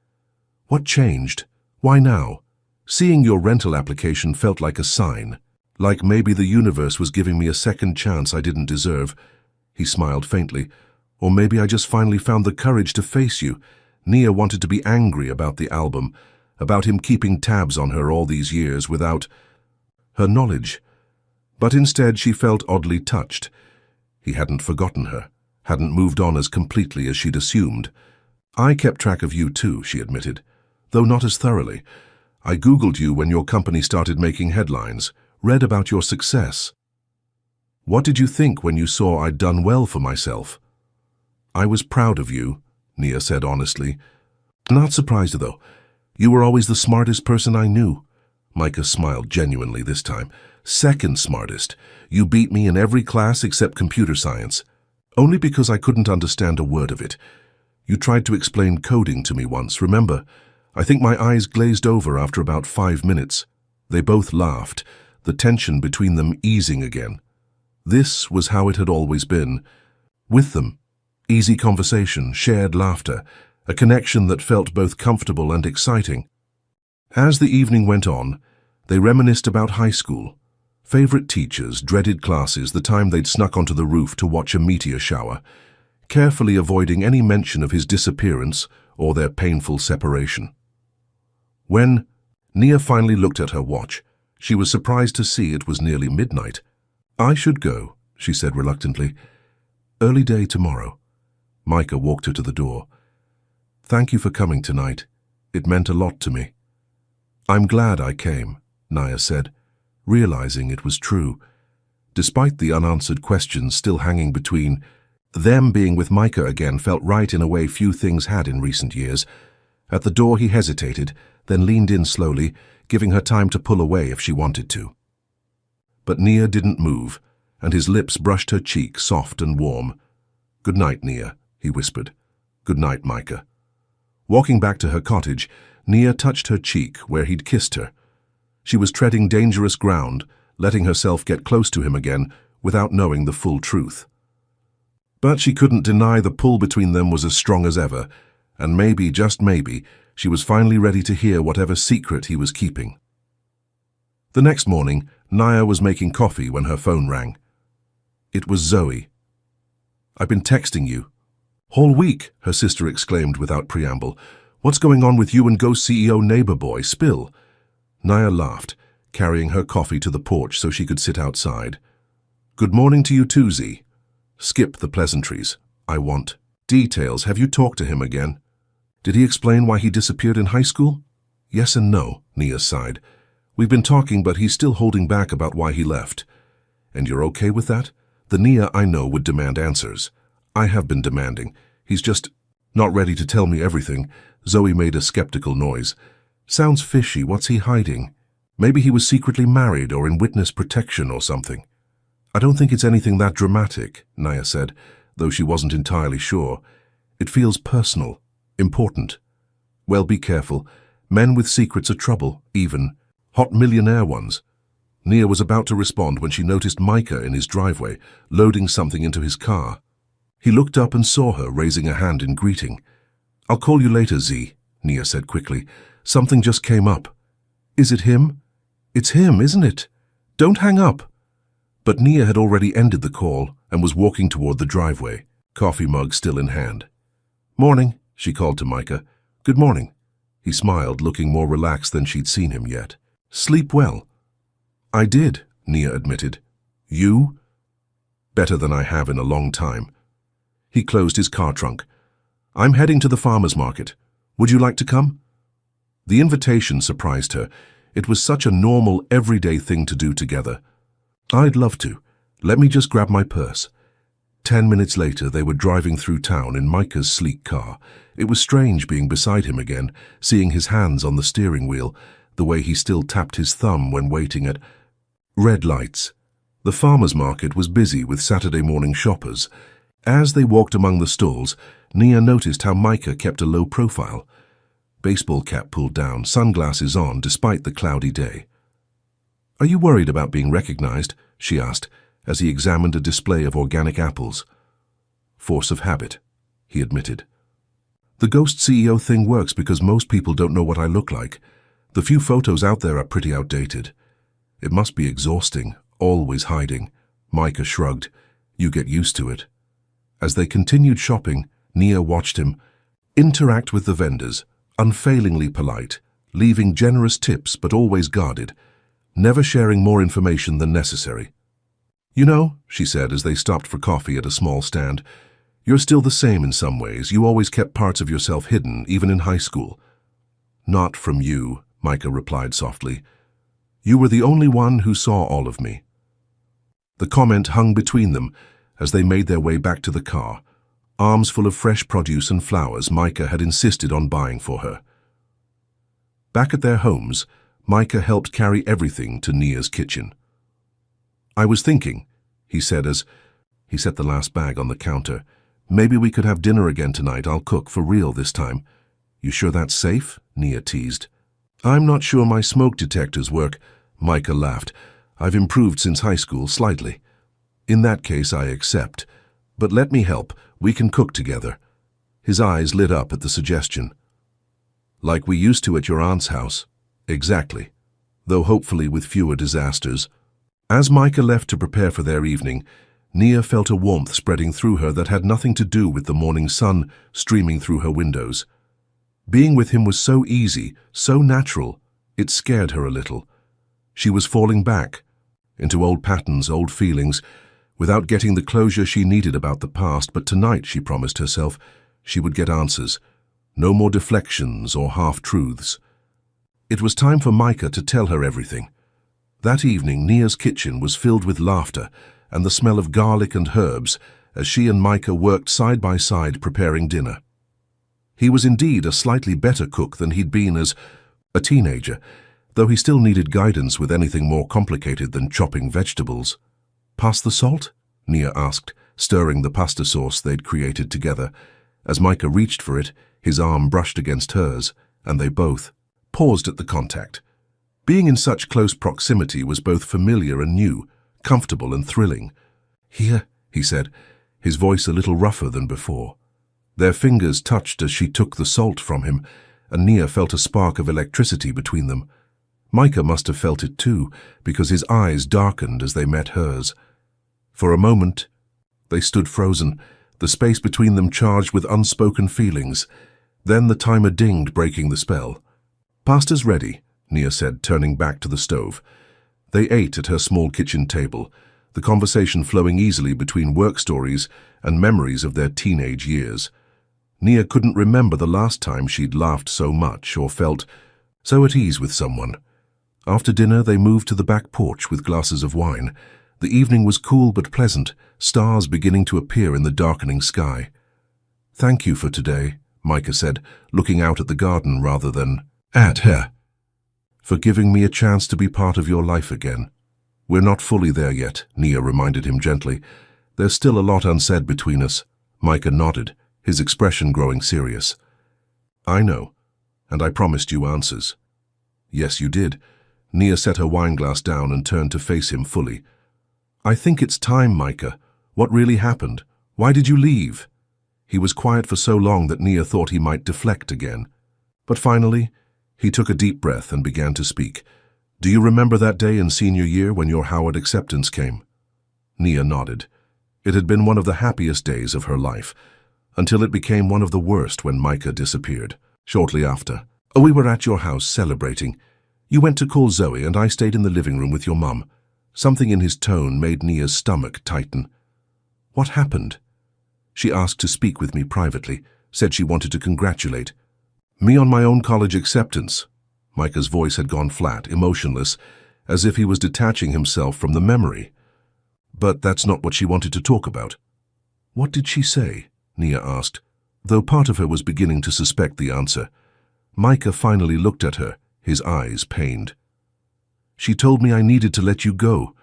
What changed? Why now? Seeing your rental application felt like a sign. Like maybe the universe was giving me a second chance I didn't deserve. He smiled faintly. Or maybe I just finally found the courage to face you. Nia wanted to be angry about the album, about him keeping tabs on her all these years without her knowledge. But instead she felt oddly touched. He hadn't forgotten her, hadn't moved on as completely as she'd assumed. I kept track of you too, she admitted, though not as thoroughly. I Googled you when your company started making headlines, read about your success. What did you think when you saw I'd done well for myself? I was proud of you, Nia said honestly. Not surprised though. You were always the smartest person I knew. Micah smiled genuinely this time. Second smartest. You beat me in every class except computer science. Only because I couldn't understand a word of it. You tried to explain coding to me once, remember? I think my eyes glazed over after about 5 minutes. They both laughed, the tension between them easing again. This was how it had always been. With them. Easy conversation, shared laughter, a connection that felt both comfortable and exciting. As the evening went on, they reminisced about high school. Favorite teachers, dreaded classes, the time they'd snuck onto the roof to watch a meteor shower, carefully avoiding any mention of his disappearance or their painful separation. When Nia finally looked at her watch, she was surprised to see it was nearly midnight. I should go, she said reluctantly. Early day tomorrow. Micah walked her to the door. Thank you for coming tonight. It meant a lot to me. I'm glad I came, Nia said, realizing it was true. Despite the unanswered questions still hanging between, them being with Micah again felt right in a way few things had in recent years. At the door he hesitated, then leaned in slowly, giving her time to pull away if she wanted to. But Nia didn't move, and his lips brushed her cheek, soft and warm. Good night, Nia, he whispered. Good night, Micah. Walking back to her cottage, Nia touched her cheek where he'd kissed her. She was treading dangerous ground, letting herself get close to him again without knowing the full truth. But she couldn't deny the pull between them was as strong as ever, and maybe, just maybe, she was finally ready to hear whatever secret he was keeping. The next morning, Nia was making coffee when her phone rang. It was Zoe. I've been texting you. Whole week, her sister exclaimed without preamble. What's going on with you and Ghost CEO neighbor boy, Spill? Nia laughed, carrying her coffee to the porch so she could sit outside. Good morning to you too, Z. Skip the pleasantries. I want details. Have you talked to him again? Did he explain why he disappeared in high school? Yes and no, Nia sighed. We've been talking, but he's still holding back about why he left. And you're okay with that? The Nia I know would demand answers. I have been demanding. He's just not ready to tell me everything. Zoe made a skeptical noise. Sounds fishy. What's he hiding? Maybe he was secretly married or in witness protection or something. I don't think it's anything that dramatic, Nia said, though she wasn't entirely sure. It feels personal, important. Well, be careful. Men with secrets are trouble, even hot millionaire ones. Nia was about to respond when she noticed Micah in his driveway, loading something into his car. He looked up and saw her, raising a hand in greeting. I'll call you later, Z, Nia said quickly. Something just came up. Is it him? It's him, isn't it? Don't hang up. But Nia had already ended the call and was walking toward the driveway, coffee mug still in hand. Morning, she called to Micah. Good morning. He smiled, looking more relaxed than she'd seen him yet. Sleep well. I did, Nia admitted. You? Better than I have in a long time. He closed his car trunk. I'm heading to the farmer's market. Would you like to come? The invitation surprised her. It was such a normal, everyday thing to do together. I'd love to. Let me just grab my purse. 10 minutes later, they were driving through town in Micah's sleek car. It was strange being beside him again, seeing his hands on the steering wheel, the way he still tapped his thumb when waiting at red lights. The farmer's market was busy with Saturday morning shoppers. As they walked among the stalls, Nia noticed how Micah kept a low profile. Baseball cap pulled down, sunglasses on despite the cloudy day. "Are you worried about being recognized?" she asked, as he examined a display of organic apples. "Force of habit," he admitted. "The ghost CEO thing works because most people don't know what I look like. The few photos out there are pretty outdated. It must be exhausting, always hiding." Micah shrugged. "You get used to it." As they continued shopping, Nia watched him interact with the vendors, unfailingly polite, leaving generous tips but always guarded, never sharing more information than necessary. "You know," she said as they stopped for coffee at a small stand, "you're still the same in some ways. You always kept parts of yourself hidden, even in high school." "Not from you," Micah replied softly. "You were the only one who saw all of me." The comment hung between them as they made their way back to the car, arms full of fresh produce and flowers Micah had insisted on buying for her. Back at their homes, Micah helped carry everything to Nia's kitchen. "I was thinking," he said as he set the last bag on the counter, "maybe we could have dinner again tonight. I'll cook for real this time." "You sure that's safe?" Nia teased. "I'm not sure my smoke detectors work," Micah laughed. "I've improved since high school, slightly." "In that case, I accept. But let me help. We can cook together." His eyes lit up at the suggestion. "Like we used to at your aunt's house." "Exactly. Though hopefully with fewer disasters." As Micah left to prepare for their evening, Nia felt a warmth spreading through her that had nothing to do with the morning sun streaming through her windows. Being with him was so easy, so natural, it scared her a little. She was falling back into old patterns, old feelings, without getting the closure she needed about the past, but tonight, she promised herself, she would get answers. No more deflections or half-truths. It was time for Micah to tell her everything. That evening, Nia's kitchen was filled with laughter and the smell of garlic and herbs as she and Micah worked side by side preparing dinner. He was indeed a slightly better cook than he'd been as a teenager, though he still needed guidance with anything more complicated than chopping vegetables. "Pass the salt?" Nia asked, stirring the pasta sauce they'd created together. As Micah reached for it, his arm brushed against hers, and they both paused at the contact. Being in such close proximity was both familiar and new, comfortable and thrilling. "Here," he said, his voice a little rougher than before. Their fingers touched as she took the salt from him, and Nia felt a spark of electricity between them. Micah must have felt it too, because his eyes darkened as they met hers. For a moment, they stood frozen, the space between them charged with unspoken feelings. Then the timer dinged, breaking the spell. "Pasta's ready," Nia said, turning back to the stove. They ate at her small kitchen table, the conversation flowing easily between work stories and memories of their teenage years. Nia couldn't remember the last time she'd laughed so much or felt so at ease with someone. After dinner, they moved to the back porch with glasses of wine. The evening was cool but pleasant, stars beginning to appear in the darkening sky. "Thank you for today," Micah said, looking out at the garden rather than at her. "For giving me a chance to be part of your life again." "We're not fully there yet," Nia reminded him gently. "There's still a lot unsaid between us." Micah nodded, his expression growing serious. "I know, and I promised you answers." "Yes, you did." Nia set her wineglass down and turned to face him fully. "I think it's time, Micah. What really happened? Why did you leave?" He was quiet for so long that Nia thought he might deflect again. But finally, he took a deep breath and began to speak. "Do you remember that day in senior year when your Howard acceptance came?" Nia nodded. It had been one of the happiest days of her life, until it became one of the worst when Micah disappeared. Shortly after, "We were at your house celebrating. You went to call Zoe and I stayed in the living room with your mum." Something in his tone made Nia's stomach tighten. "What happened?" "She asked to speak with me privately, said she wanted to congratulate me on my own college acceptance." Micah's voice had gone flat, emotionless, as if he was detaching himself from the memory. "But that's not what she wanted to talk about." "What did she say?" Nia asked, though part of her was beginning to suspect the answer. Micah finally looked at her, his eyes pained. "She told me I needed to let you go.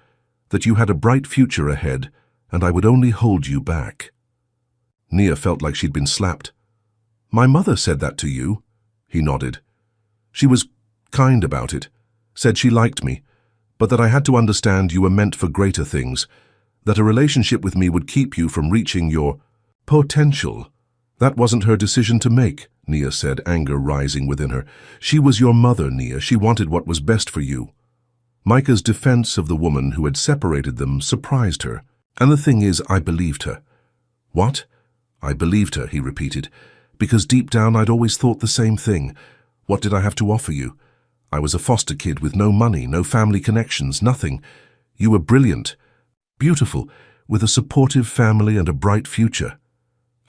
that you had a bright future ahead and I would only hold you back. Nia felt like she'd been slapped. My mother said that to you? He nodded. She was kind about it, said she liked me, but that I had to understand you were meant for greater things, that a relationship with me would keep you from reaching your potential. That wasn't her decision to make, Nia said, anger rising within her. She was your mother, Nia. She wanted what was best for you. Micah's defense of the woman who had separated them surprised her. And the thing is, I believed her. What? I believed her, he repeated, because deep down I'd always thought the same thing. What did I have to offer you? I was a foster kid with no money, no family connections, nothing. You were brilliant, beautiful, with a supportive family and a bright future.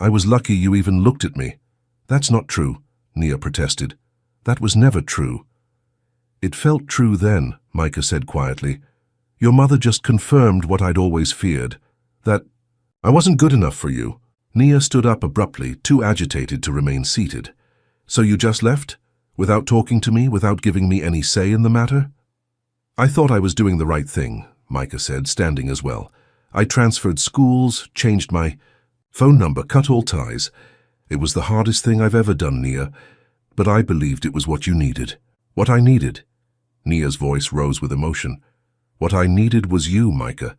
I was lucky you even looked at me. That's not true, Nia protested. That was never true. It felt true then, Micah said quietly. Your mother just confirmed what I'd always feared, that I wasn't good enough for you. Nia stood up abruptly, too agitated to remain seated. So you just left? Without talking to me, without giving me any say in the matter? I thought I was doing the right thing, Micah said, standing as well. I transferred schools, changed my phone number, cut all ties. It was the hardest thing I've ever done, Nia, but I believed it was what you needed. What I needed. Nia's voice rose with emotion. What I needed was you, Micah.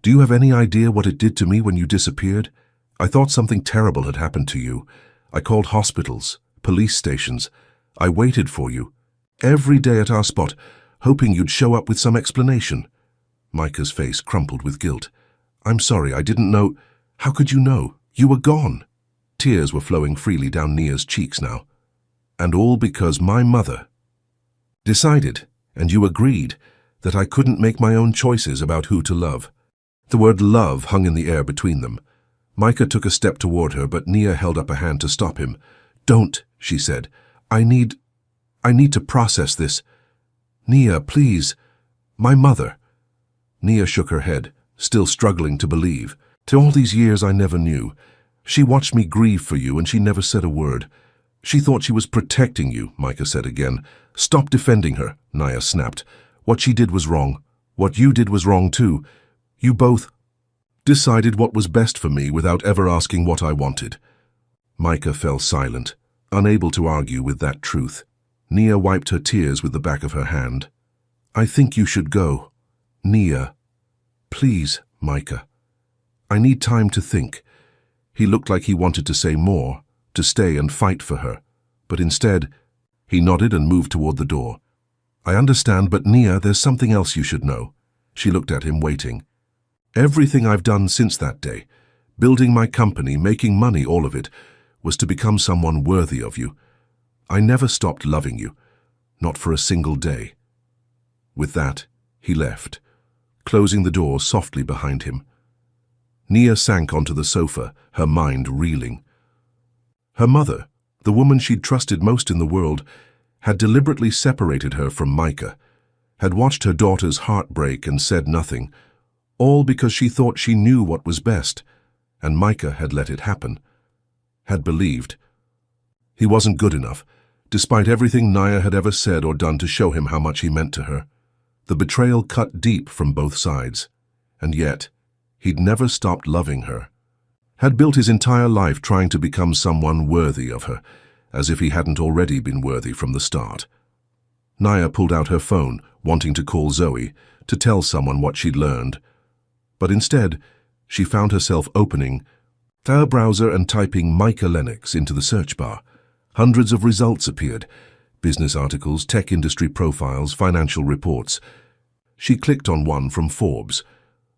Do you have any idea what it did to me when you disappeared? I thought something terrible had happened to you. I called hospitals, police stations. I waited for you, every day at our spot, hoping you'd show up with some explanation. Micah's face crumpled with guilt. I'm sorry, I didn't know. How could you know? You were gone. Tears were flowing freely down Nia's cheeks now. And all because my mother decided, and you agreed, that I couldn't make my own choices about who to love. The word love hung in the air between them. Micah took a step toward her, but Nia held up a hand to stop him. Don't, she said. I need to process this. Nia, please. My mother. Nia shook her head, still struggling to believe. To all these years I never knew. She watched me grieve for you and she never said a word. She thought she was protecting you, Micah said again. Stop defending her, Nia snapped. What she did was wrong. What you did was wrong too. You both decided what was best for me without ever asking what I wanted. Micah fell silent, unable to argue with that truth. Nia wiped her tears with the back of her hand. I think you should go. Nia. Please, Micah. I need time to think. He looked like he wanted to say more, to stay and fight for her, but instead, he nodded and moved toward the door. I understand, but Nia, there's something else you should know. She looked at him, waiting. Everything I've done since that day, building my company, making money, all of it, was to become someone worthy of you. I never stopped loving you, not for a single day. With that, he left, closing the door softly behind him. Nia sank onto the sofa, her mind reeling. Her mother, the woman she'd trusted most in the world, had deliberately separated her from Micah, had watched her daughter's heart break and said nothing, all because she thought she knew what was best, and Micah had let it happen, had believed. He wasn't good enough, despite everything Nia had ever said or done to show him how much he meant to her. The betrayal cut deep from both sides, and yet, he'd never stopped loving her. Had built his entire life trying to become someone worthy of her, as if he hadn't already been worthy from the start. Nia pulled out her phone, wanting to call Zoe, to tell someone what she'd learned. But instead, she found herself opening her browser and typing Micah Lennox into the search bar. Hundreds of results appeared. Business articles, tech industry profiles, financial reports. She clicked on one from Forbes.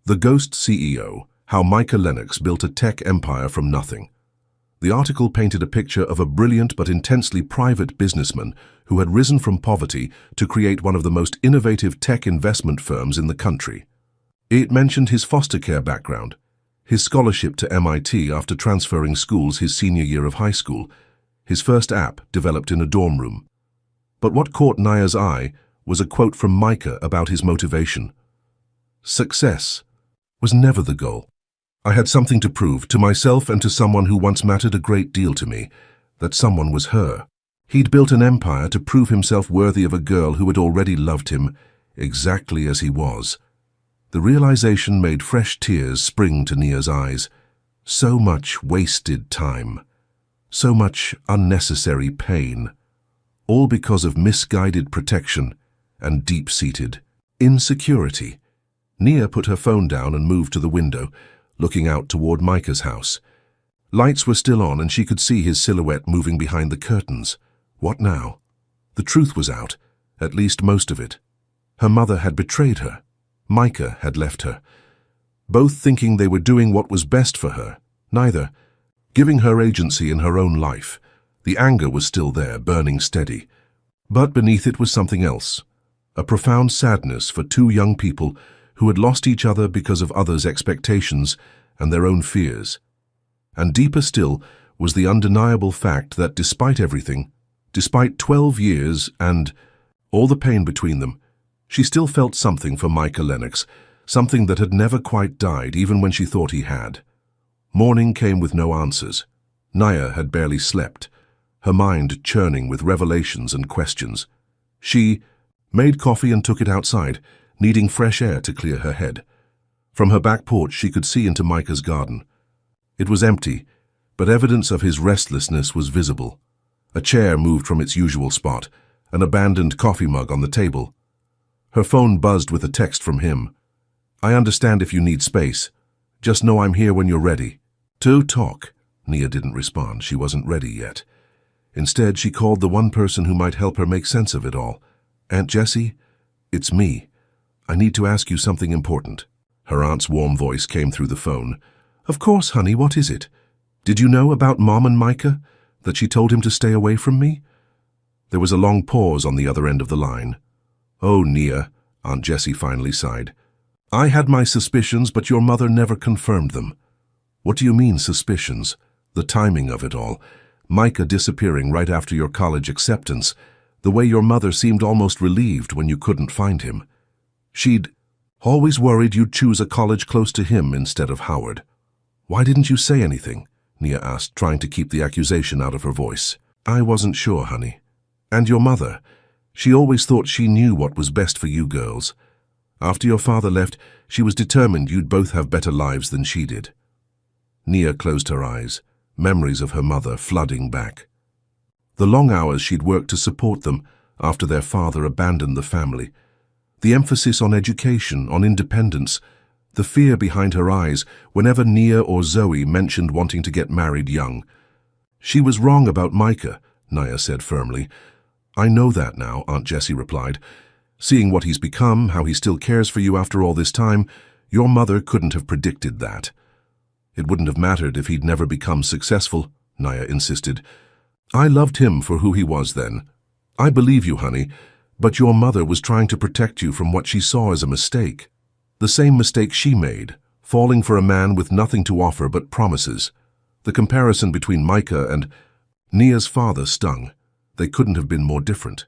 The Ghost CEO, How Micah Lennox Built a Tech Empire from Nothing. The article painted a picture of a brilliant but intensely private businessman who had risen from poverty to create one of the most innovative tech investment firms in the country. It mentioned his foster care background, his scholarship to MIT after transferring schools his senior year of high school, his first app developed in a dorm room. But what caught Nia's eye was a quote from Micah about his motivation. Success was never the goal. I had something to prove to myself and to someone who once mattered a great deal to me, that someone was her. He'd built an empire to prove himself worthy of a girl who had already loved him exactly as he was. The realization made fresh tears spring to Nia's eyes. So much wasted time. So much unnecessary pain. All because of misguided protection and deep-seated insecurity. Nia put her phone down and moved to the window, looking out toward Micah's house. Lights were still on and she could see his silhouette moving behind the curtains. What now? The truth was out, at least most of it. Her mother had betrayed her. Micah had left her. Both thinking they were doing what was best for her. Neither. Giving her agency in her own life. The anger was still there, burning steady. But beneath it was something else. A profound sadness for two young people who had lost each other because of others' expectations and their own fears. And deeper still was the undeniable fact that despite everything, despite 12 years and all the pain between them, she still felt something for Micah Lennox, something that had never quite died even when she thought he had. Morning came with no answers. Nia had barely slept, her mind churning with revelations and questions. She made coffee and took it outside, needing fresh air to clear her head. From her back porch she could see into Micah's garden. It was empty, but evidence of his restlessness was visible. A chair moved from its usual spot, an abandoned coffee mug on the table. Her phone buzzed with a text from him. "I understand if you need space. Just know I'm here when you're ready." "To talk." Nia didn't respond. She wasn't ready yet. Instead, she called the one person who might help her make sense of it all. "Aunt Jessie, it's me. I need to ask you something important." Her aunt's warm voice came through the phone. "Of course, honey, what is it? Did you know about Mom and Micah? That she told him to stay away from me?" There was a long pause on the other end of the line. "Oh, Nia," Aunt Jessie finally sighed. "I had my suspicions, but your mother never confirmed them." "What do you mean, suspicions?" "The timing of it all. Micah disappearing right after your college acceptance. The way your mother seemed almost relieved when you couldn't find him. She'd always worried you'd choose a college close to him instead of Howard." "Why didn't you say anything?" Nia asked, trying to keep the accusation out of her voice. "I wasn't sure, honey. And your mother. She always thought she knew what was best for you girls. After your father left, she was determined you'd both have better lives than she did." Nia closed her eyes, memories of her mother flooding back. The long hours she'd worked to support them after their father abandoned the family. The emphasis on education, on independence, the fear behind her eyes whenever Nia or Zoe mentioned wanting to get married young. "She was wrong about Micah," Nia said firmly. "I know that now," Aunt Jessie replied. "Seeing what he's become, how he still cares for you after all this time, your mother couldn't have predicted that." "It wouldn't have mattered if he'd never become successful," Nia insisted. "I loved him for who he was then. I believe you, honey, but your mother was trying to protect you from what she saw as a mistake. The same mistake she made, falling for a man with nothing to offer but promises. The comparison between Micah and Nia's father stung. They couldn't have been more different.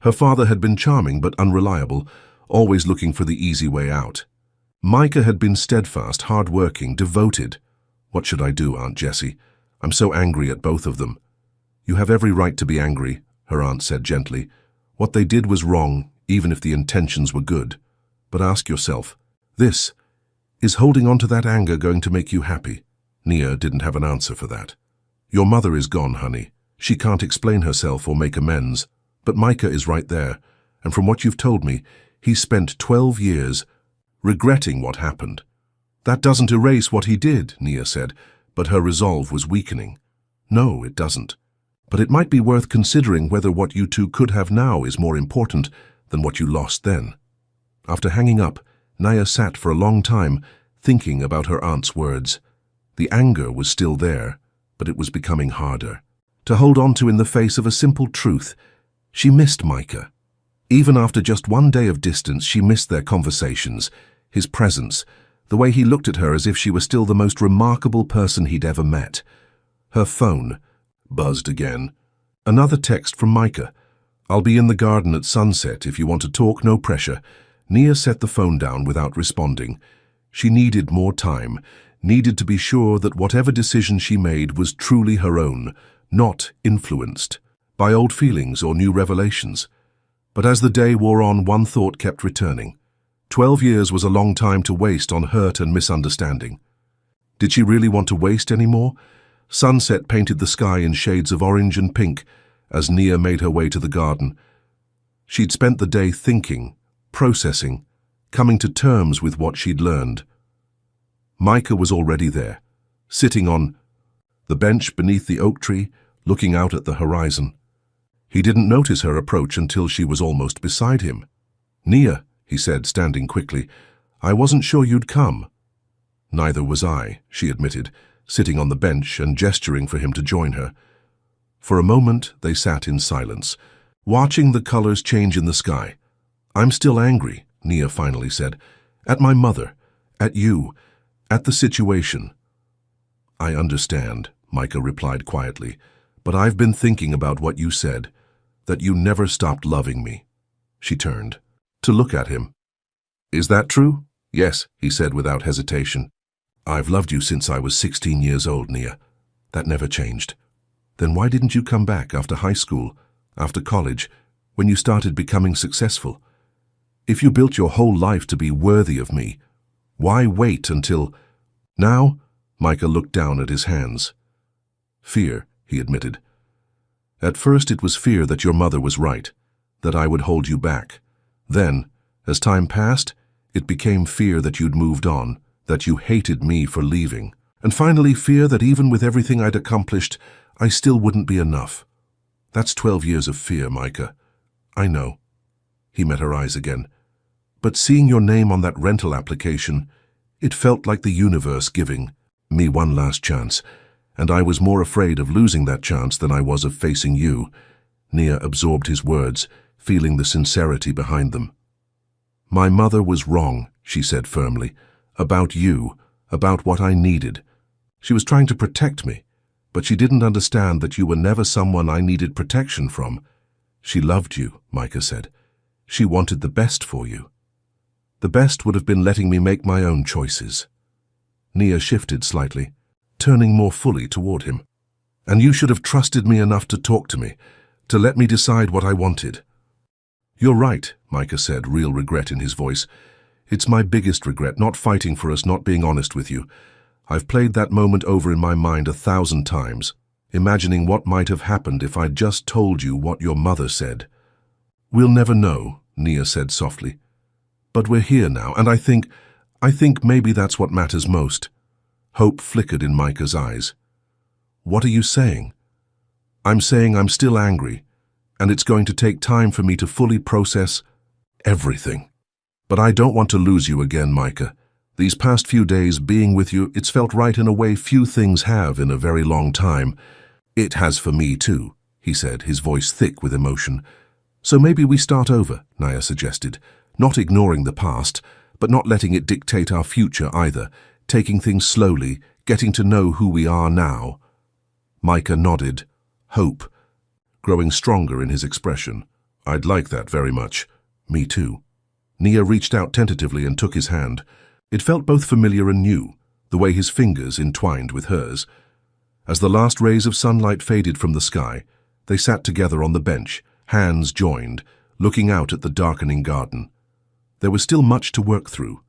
Her father had been charming but unreliable, always looking for the easy way out. Micah had been steadfast, hard-working, devoted. What should I do, Aunt Jessie? I'm so angry at both of them." "You have every right to be angry," her aunt said gently. "What they did was wrong, even if the intentions were good. But ask yourself, is holding on to that anger going to make you happy?" Nia didn't have an answer for that. "Your mother is gone, honey. She can't explain herself or make amends. But Micah is right there, and from what you've told me, he's spent 12 years regretting what happened." "That doesn't erase what he did," Nia said, but her resolve was weakening. "No, it doesn't. But it might be worth considering whether what you two could have now is more important than what you lost then." After hanging up, Nia sat for a long time, thinking about her aunt's words. The anger was still there, but it was becoming harder to hold on to in the face of a simple truth. She missed Micah. Even after just one day of distance, she missed their conversations, his presence, the way he looked at her as if she were still the most remarkable person he'd ever met. Her phone buzzed again. Another text from Micah. "I'll be in the garden at sunset. If you want to talk, no pressure." Nia set the phone down without responding. She needed more time, needed to be sure that whatever decision she made was truly her own, not influenced by old feelings or new revelations. But as the day wore on, one thought kept returning. 12 years was a long time to waste on hurt and misunderstanding. Did she really want to waste any more? Sunset painted the sky in shades of orange and pink as Nia made her way to the garden. She'd spent the day thinking, processing, coming to terms with what she'd learned. Micah was already there, sitting on the bench beneath the oak tree, looking out at the horizon. He didn't notice her approach until she was almost beside him. "Nia," he said, standing quickly, "I wasn't sure you'd come." "Neither was I," she admitted, sitting on the bench and gesturing for him to join her. For a moment they sat in silence, watching the colors change in the sky. "I'm still angry," Nia finally said, "at my mother, at you, at the situation." "I understand," Micah replied quietly, "but I've been thinking about what you said, that you never stopped loving me." She turned to look at him. "Is that true?" "Yes," he said without hesitation. "I've loved you since I was 16 years old, Nia. That never changed." "Then why didn't you come back after high school, after college, when you started becoming successful? If you built your whole life to be worthy of me, why wait until—" "Now?" Micah looked down at his hands. "Fear," he admitted. "At first it was fear that your mother was right, that I would hold you back. Then, as time passed, it became fear that you'd moved on, that you hated me for leaving. And finally fear that even with everything I'd accomplished, I still wouldn't be enough. That's 12 years of fear, Micah. I know." He met her eyes again. "But seeing your name on that rental application, it felt like the universe giving me one last chance, and I was more afraid of losing that chance than I was of facing you." Nia absorbed his words, feeling the sincerity behind them. "My mother was wrong," she said firmly, "about you, about what I needed. She was trying to protect me, but she didn't understand that you were never someone I needed protection from. She loved you," Micah said. "She wanted the best for you. The best would have been letting me make my own choices." Nia shifted slightly, turning more fully toward him. "And you should have trusted me enough to talk to me, to let me decide what I wanted." "You're right," Micah said, real regret in his voice. "It's my biggest regret, not fighting for us, not being honest with you. I've played that moment over in my mind 1,000 times, imagining what might have happened if I'd just told you what your mother said." "We'll never know," Nia said softly. "But we're here now, and I think maybe that's what matters most." Hope flickered in Micah's eyes. "What are you saying?" "I'm saying I'm still angry, and it's going to take time for me to fully process everything. But I don't want to lose you again, Micah. These past few days being with you, it's felt right in a way few things have in a very long time. It has for me too," he said, his voice thick with emotion. "So maybe we start over," Nia suggested, "not ignoring the past, but not letting it dictate our future either, taking things slowly, getting to know who we are now." Micah nodded, hope growing stronger in his expression. "I'd like that very much." "Me too." Nia reached out tentatively and took his hand. It felt both familiar and new, the way his fingers entwined with hers. As the last rays of sunlight faded from the sky, they sat together on the bench, hands joined, looking out at the darkening garden. There was still much to work through.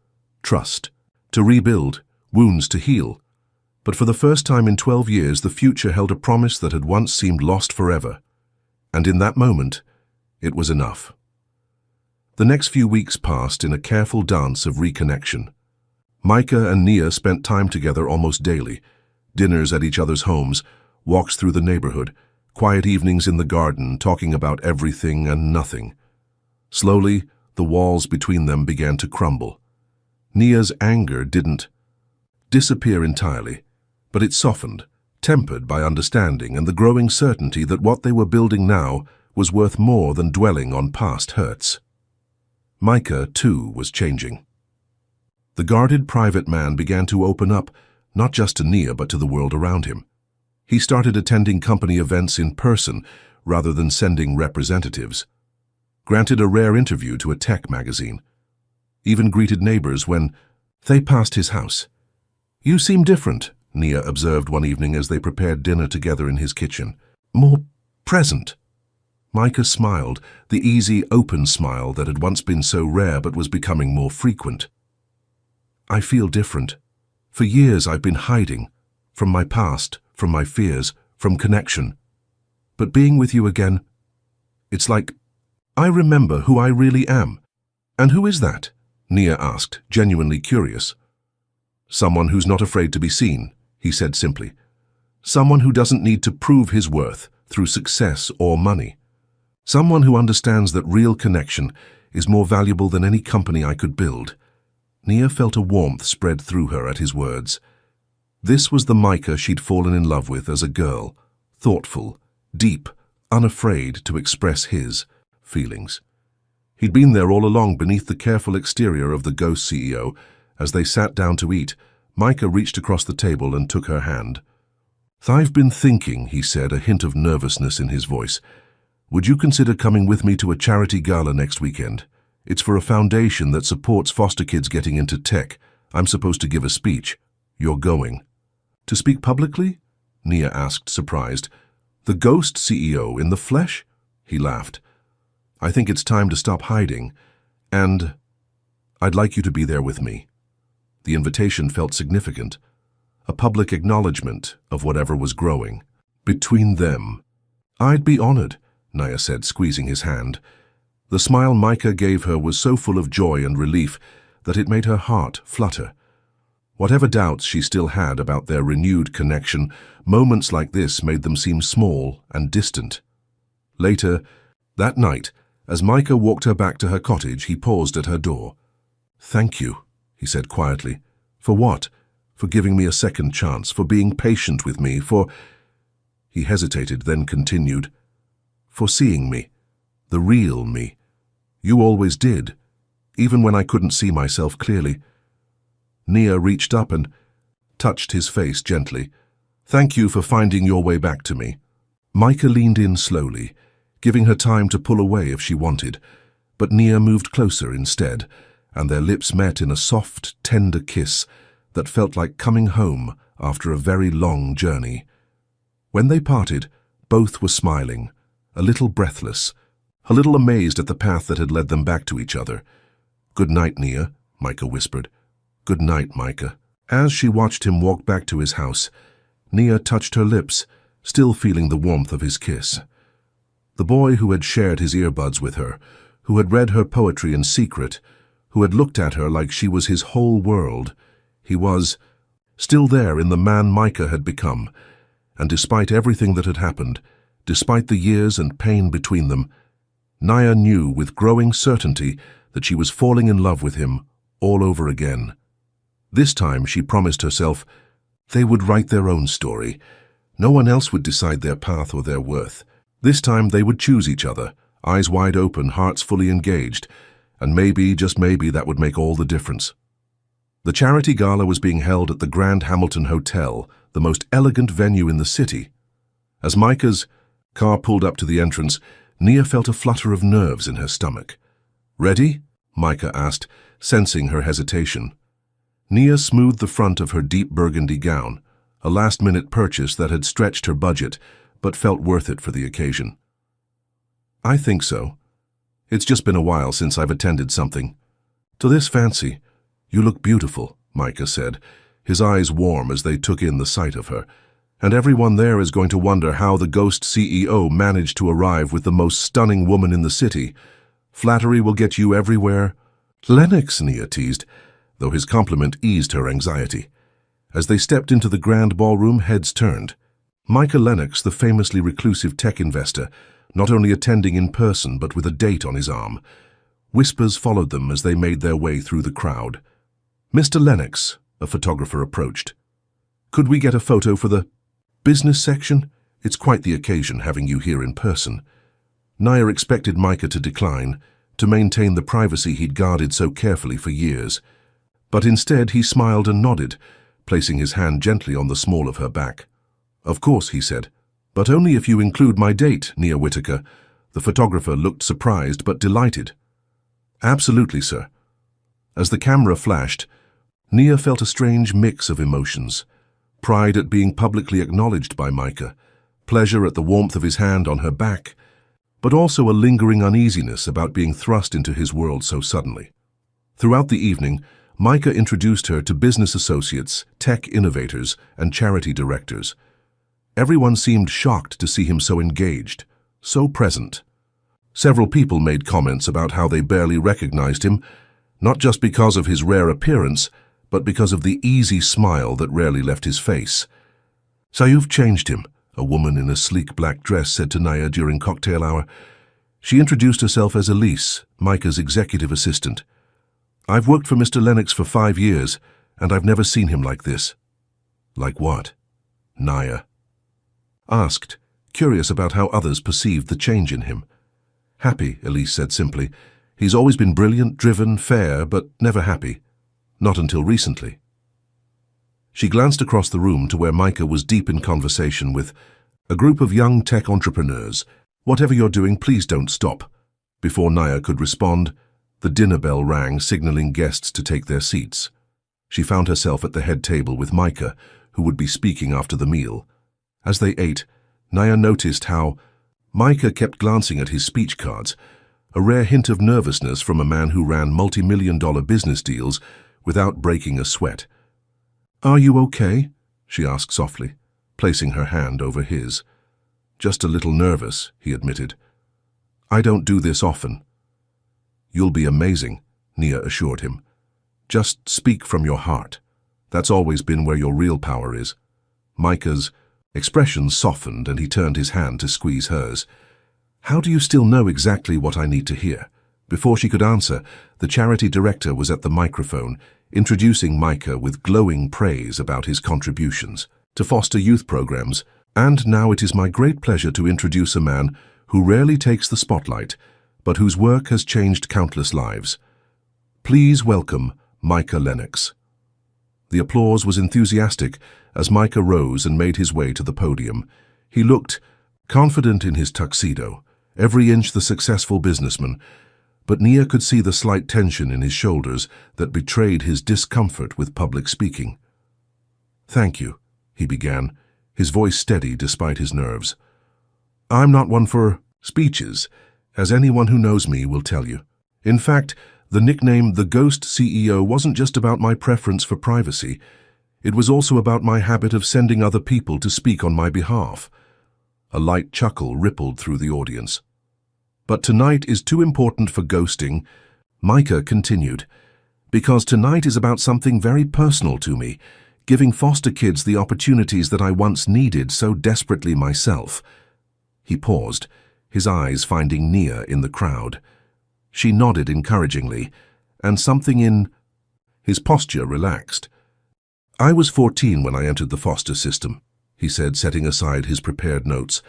Trust, to rebuild, wounds to heal. But for the first time in 12 years, the future held a promise that had once seemed lost forever. And in that moment, it was enough. The next few weeks passed in a careful dance of reconnection. Micah and Nia spent time together almost daily, dinners at each other's homes, walks through the neighborhood, quiet evenings in the garden, talking about everything and nothing. Slowly, the walls between them began to crumble. Nia's anger didn't disappear entirely, but it softened, tempered by understanding and the growing certainty that what they were building now was worth more than dwelling on past hurts. Micah, too, was changing. The guarded private man began to open up, not just to Nia but to the world around him. He started attending company events in person rather than sending representatives. Granted a rare interview to a tech magazine. Even greeted neighbors when they passed his house. "You seem different," Nia observed one evening as they prepared dinner together in his kitchen. "More present." Micah smiled, the easy, open smile that had once been so rare but was becoming more frequent. I feel different. For years I've been hiding. From my past, from my fears, from connection. But being with you again, it's like I remember who I really am. And who is that? Nia asked, genuinely curious. Someone who's not afraid to be seen, he said simply. Someone who doesn't need to prove his worth through success or money. Someone who understands that real connection is more valuable than any company I could build. Nia felt a warmth spread through her at his words. This was the Micah she'd fallen in love with as a girl, thoughtful, deep, unafraid to express his feelings. He'd been there all along beneath the careful exterior of the ghost CEO. As they sat down to eat, Micah reached across the table and took her hand. "I've been thinking," he said, a hint of nervousness in his voice. "Would you consider coming with me to a charity gala next weekend? It's for a foundation that supports foster kids getting into tech. I'm supposed to give a speech. You're going." "To speak publicly?" Nia asked, surprised. "The ghost CEO in the flesh?" He laughed. "I think it's time to stop hiding, and I'd like you to be there with me." The invitation felt significant, a public acknowledgement of whatever was growing between them. "I'd be honored," Nia said, squeezing his hand. The smile Micah gave her was so full of joy and relief that it made her heart flutter. Whatever doubts she still had about their renewed connection, moments like this made them seem small and distant. Later, that night, as Micah walked her back to her cottage, he paused at her door. "Thank you," he said quietly. "For what? For giving me a second chance, for being patient with me, for—" He hesitated, then continued, "For seeing me, the real me. You always did, even when I couldn't see myself clearly." Nia reached up and touched his face gently. "Thank you for finding your way back to me." Micah leaned in slowly, giving her time to pull away if she wanted, but Nia moved closer instead, and their lips met in a soft, tender kiss that felt like coming home after a very long journey. When they parted, both were smiling, a little breathless, a little amazed at the path that had led them back to each other. "Good night, Nia," Micah whispered. "Good night, Micah." As she watched him walk back to his house, Nia touched her lips, still feeling the warmth of his kiss. The boy who had shared his earbuds with her, who had read her poetry in secret, who had looked at her like she was his whole world, he was still there in the man Micah had become, and despite everything that had happened, despite the years and pain between them, Nia knew with growing certainty that she was falling in love with him all over again. This time, she promised herself, they would write their own story. No one else would decide their path or their worth. This time they would choose each other, eyes wide open, hearts fully engaged, and maybe, just maybe, that would make all the difference. The charity gala was being held at the Grand Hamilton Hotel, the most elegant venue in the city. As Micah's car pulled up to the entrance, Nia felt a flutter of nerves in her stomach. "Ready?" Micah asked, sensing her hesitation. Nia smoothed the front of her deep burgundy gown, a last-minute purchase that had stretched her budget, but felt worth it for the occasion. "I think so. It's just been a while since I've attended something." "To this fancy, you look beautiful," Micah said, his eyes warm as they took in the sight of her. "And everyone there is going to wonder how the ghost CEO managed to arrive with the most stunning woman in the city. Flattery will get you everywhere." "Lennox," Nia teased, though his compliment eased her anxiety. As they stepped into the grand ballroom, heads turned. Micah Lennox, the famously reclusive tech investor, not only attending in person but with a date on his arm. Whispers followed them as they made their way through the crowd. "Mr. Lennox," a photographer approached. "Could we get a photo for the business section? It's quite the occasion having you here in person." Nia expected Micah to decline, to maintain the privacy he'd guarded so carefully for years. But instead he smiled and nodded, placing his hand gently on the small of her back. "Of course," he said, "but only if you include my date, Nia Whitaker." The photographer looked surprised but delighted. "Absolutely, sir." As the camera flashed, Nia felt a strange mix of emotions. Pride at being publicly acknowledged by Micah, pleasure at the warmth of his hand on her back, but also a lingering uneasiness about being thrust into his world so suddenly. Throughout the evening, Micah introduced her to business associates, tech innovators, and charity directors. Everyone seemed shocked to see him so engaged, so present. Several people made comments about how they barely recognized him, not just because of his rare appearance, but because of the easy smile that rarely left his face. "So you've changed him," a woman in a sleek black dress said to Naya during cocktail hour. She introduced herself as Elise, Micah's executive assistant. "I've worked for Mr. Lennox for 5 years, and I've never seen him like this." "Like what?" Naya asked, curious about how others perceived the change in him. "Happy," Elise said simply. "He's always been brilliant, driven, fair, but never happy. Not until recently." She glanced across the room to where Micah was deep in conversation with a group of young tech entrepreneurs. "Whatever you're doing, please don't stop." Before Naya could respond, the dinner bell rang, signaling guests to take their seats. She found herself at the head table with Micah, who would be speaking after the meal. As they ate, Naya noticed how Micah kept glancing at his speech cards, a rare hint of nervousness from a man who ran multi-million-dollar business deals without breaking a sweat. "Are you okay?" she asked softly, placing her hand over his. "Just a little nervous," he admitted. "I don't do this often." "You'll be amazing," Nia assured him. "Just speak from your heart. That's always been where your real power is." Micah's expression softened and he turned his hand to squeeze hers. "How do you still know exactly what I need to hear?" Before she could answer, the charity director was at the microphone, introducing Micah with glowing praise about his contributions to foster youth programs. "And now it is my great pleasure to introduce a man who rarely takes the spotlight, but whose work has changed countless lives. Please welcome Micah Lennox." The applause was enthusiastic as Micah rose and made his way to the podium. He looked confident in his tuxedo, every inch the successful businessman, but Nia could see the slight tension in his shoulders that betrayed his discomfort with public speaking. "Thank you," he began, his voice steady despite his nerves. "I'm not one for speeches, as anyone who knows me will tell you. In fact, the nickname The Ghost CEO wasn't just about my preference for privacy. It was also about my habit of sending other people to speak on my behalf." A light chuckle rippled through the audience. "But tonight is too important for ghosting," Micah continued, "because tonight is about something very personal to me, giving foster kids the opportunities that I once needed so desperately myself." He paused, his eyes finding Nia in the crowd. She nodded encouragingly, and something in his posture relaxed. "I was 14 when I entered the foster system," he said, setting aside his prepared notes.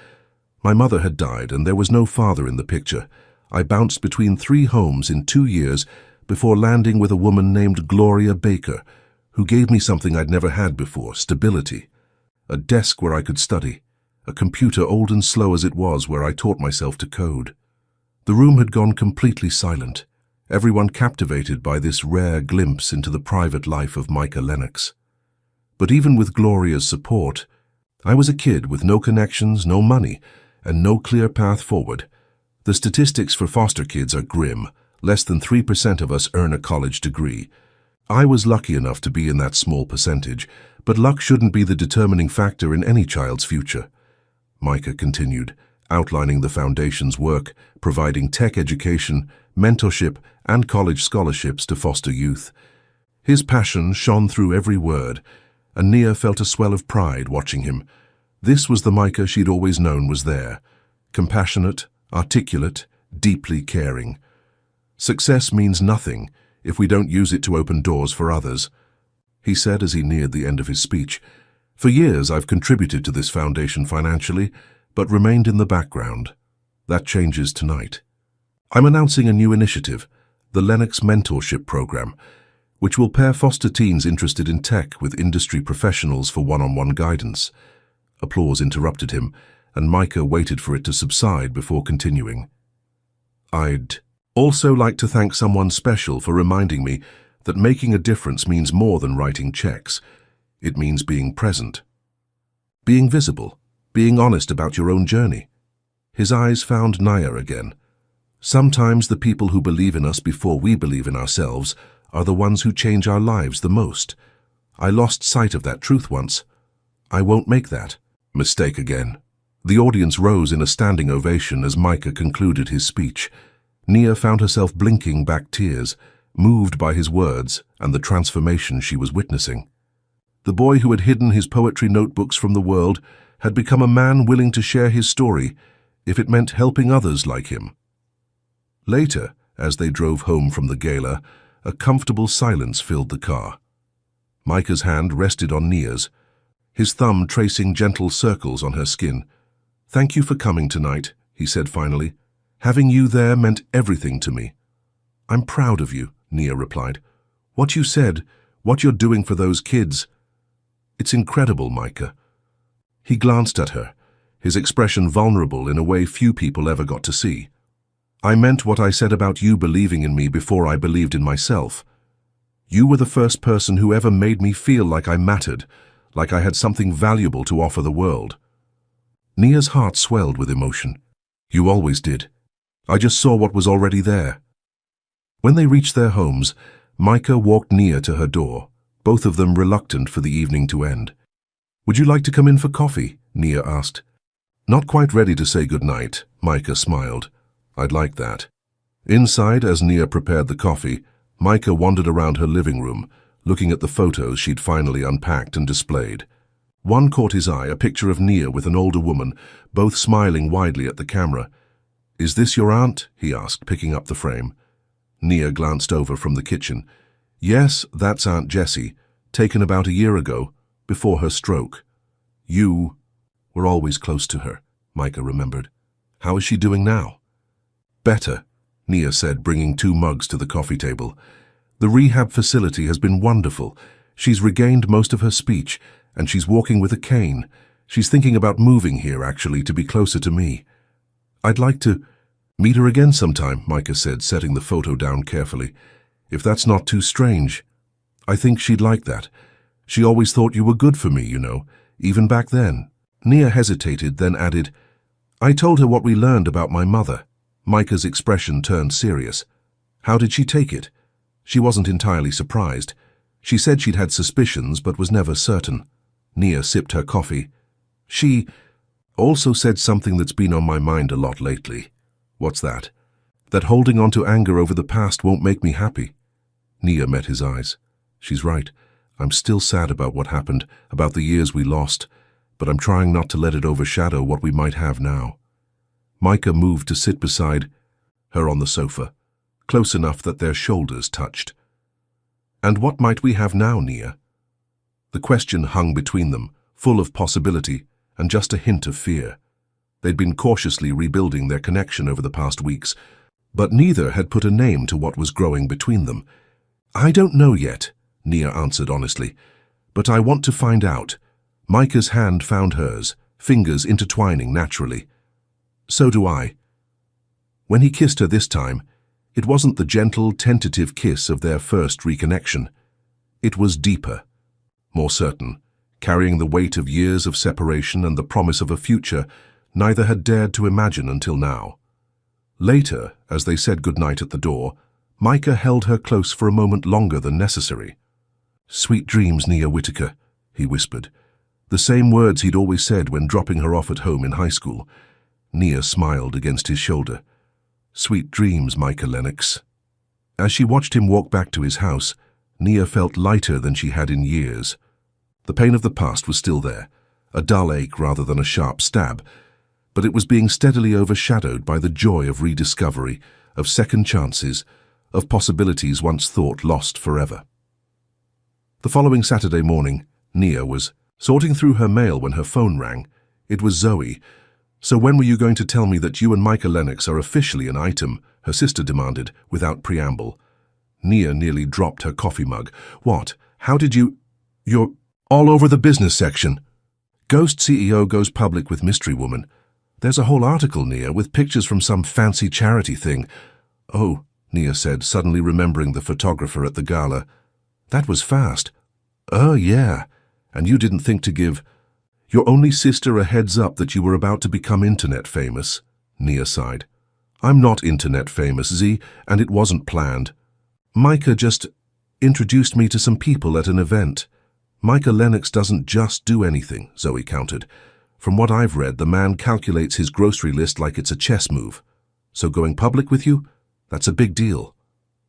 "My mother had died, and there was no father in the picture. I bounced between 3 homes in 2 years before landing with a woman named Gloria Baker, who gave me something I'd never had before, stability. A desk where I could study, a computer old and slow as it was where I taught myself to code." The room had gone completely silent, everyone captivated by this rare glimpse into the private life of Micah Lennox. But even with Gloria's support, I was a kid with no connections, no money, and no clear path forward. The statistics for foster kids are grim. Less than 3% of us earn a college degree. I was lucky enough to be in that small percentage, but luck shouldn't be the determining factor in any child's future. Micah continued, outlining the foundation's work, providing tech education, mentorship, and college scholarships to foster youth. His passion shone through every word, and Nia felt a swell of pride watching him. This was the Micah she'd always known was there, compassionate, articulate, deeply caring. "Success means nothing if we don't use it to open doors for others," he said as he neared the end of his speech. "For years I've contributed to this foundation financially, but remained in the background. That changes tonight. I'm announcing a new initiative, the Lennox Mentorship Program, which will pair foster teens interested in tech with industry professionals for one-on-one guidance." Applause interrupted him, and Micah waited for it to subside before continuing. "I'd also like to thank someone special for reminding me that making a difference means more than writing checks. It means being present, being visible, being honest about your own journey. His eyes found Nia again. Sometimes the people who believe in us before we believe in ourselves are the ones who change our lives the most. I lost sight of that truth once. I won't make that mistake again. The audience rose in a standing ovation as Micah concluded his speech. Nia found herself blinking back tears, moved by his words and the transformation she was witnessing. The boy who had hidden his poetry notebooks from the world had become a man willing to share his story if it meant helping others like him. Later, as they drove home from the gala, a comfortable silence filled the car. Micah's hand rested on Nia's, his thumb tracing gentle circles on her skin. "Thank you for coming tonight," he said finally. "Having you there meant everything to me." "I'm proud of you," Nia replied. "What you said, what you're doing for those kids. It's incredible, Micah." He glanced at her, his expression vulnerable in a way few people ever got to see. "I meant what I said about you believing in me before I believed in myself. You were the first person who ever made me feel like I mattered, like I had something valuable to offer the world." Nia's heart swelled with emotion. "You always did. I just saw what was already there." When they reached their homes, Micah walked Nia to her door, both of them reluctant for the evening to end. "Would you like to come in for coffee?" Nia asked. Not quite ready to say goodnight, Micah smiled. "I'd like that." Inside, as Nia prepared the coffee, Micah wandered around her living room, looking at the photos she'd finally unpacked and displayed. One caught his eye, a picture of Nia with an older woman, both smiling widely at the camera. "Is this your aunt?" he asked, picking up the frame. Nia glanced over from the kitchen. "Yes, that's Aunt Jessie, taken about a year ago, before her stroke. You were always close to her," Micah remembered. "How is she doing now?" "Better," Nia said, bringing 2 mugs to the coffee table. "The rehab facility has been wonderful. She's regained most of her speech, and she's walking with a cane. She's thinking about moving here, actually, to be closer to me. I'd like to meet her again sometime," Micah said, setting the photo down carefully. "If that's not too strange. I think she'd like that. She always thought you were good for me, you know, even back then." Nia hesitated, then added, "I told her what we learned about my mother." Micah's expression turned serious. "How did she take it?" She wasn't entirely surprised. She said she'd had suspicions, but was never certain. Nia sipped her coffee. "She also said something that's been on my mind a lot lately." "What's that?" "That holding on to anger over the past won't make me happy." Nia met his eyes. "She's right. I'm still sad about what happened, about the years we lost, but I'm trying not to let it overshadow what we might have now." Micah moved to sit beside her on the sofa, close enough that their shoulders touched. "And what might we have now, Nia?" The question hung between them, full of possibility and just a hint of fear. They'd been cautiously rebuilding their connection over the past weeks, but neither had put a name to what was growing between them. "I don't know yet," Nia answered honestly, "but I want to find out." Micah's hand found hers, fingers intertwining naturally. "So do I." When he kissed her this time, it wasn't the gentle, tentative kiss of their first reconnection. It was deeper, more certain, carrying the weight of years of separation and the promise of a future neither had dared to imagine until now. Later, as they said goodnight at the door, Micah held her close for a moment longer than necessary. "Sweet dreams, Nia Whitaker," he whispered. The same words he'd always said when dropping her off at home in high school. Nia smiled against his shoulder. "Sweet dreams, Micah Lennox." As she watched him walk back to his house, Nia felt lighter than she had in years. The pain of the past was still there, a dull ache rather than a sharp stab, but it was being steadily overshadowed by the joy of rediscovery, of second chances, of possibilities once thought lost forever. The following Saturday morning, Nia was sorting through her mail when her phone rang. It was Zoe. "So when were you going to tell me that you and Micah Lennox are officially an item?" her sister demanded, without preamble. Nia nearly dropped her coffee mug. "What? How did you—" "You're all over the business section." "Ghost CEO goes public with mystery woman." "There's a whole article, Nia, with pictures from some fancy charity thing." "Oh," Nia said, suddenly remembering the photographer at the gala. "That was fast." "Oh, yeah. And you didn't think to give your only sister a heads up that you were about to become internet famous?" Nia sighed. I'm not internet famous, Z, and it wasn't planned. Micah just introduced me to some people at an event. Micah Lennox doesn't just do anything, Zoe countered. From what I've read, the man calculates his grocery list like it's a chess move. So going public with you? That's a big deal.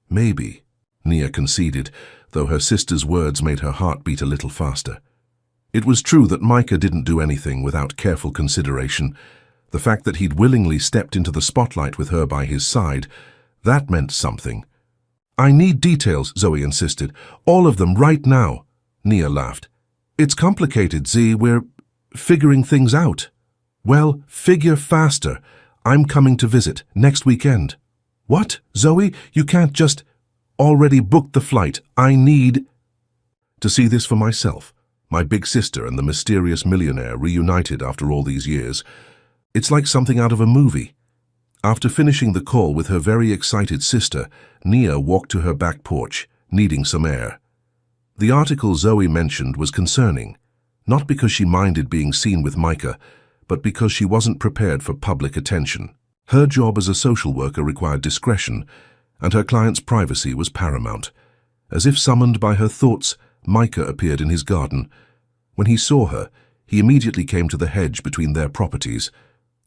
Maybe, Nia conceded, though her sister's words made her heart beat a little faster. It was true that Micah didn't do anything without careful consideration. The fact that he'd willingly stepped into the spotlight with her by his side, that meant something. I need details, Zoe insisted. All of them right now. Nia laughed. It's complicated, Z. We're figuring things out. Well, figure faster. I'm coming to visit next weekend. What, Zoe? You can't just already booked the flight. I need to see this for myself. My big sister and the mysterious millionaire reunited after all these years. It's like something out of a movie. After finishing the call with her very excited sister, Nia walked to her back porch, needing some air. The article Zoe mentioned was concerning, not because she minded being seen with Micah, but because she wasn't prepared for public attention. Her job as a social worker required discretion, and her client's privacy was paramount. As if summoned by her thoughts, Micah appeared in his garden. When he saw her, he immediately came to the hedge between their properties.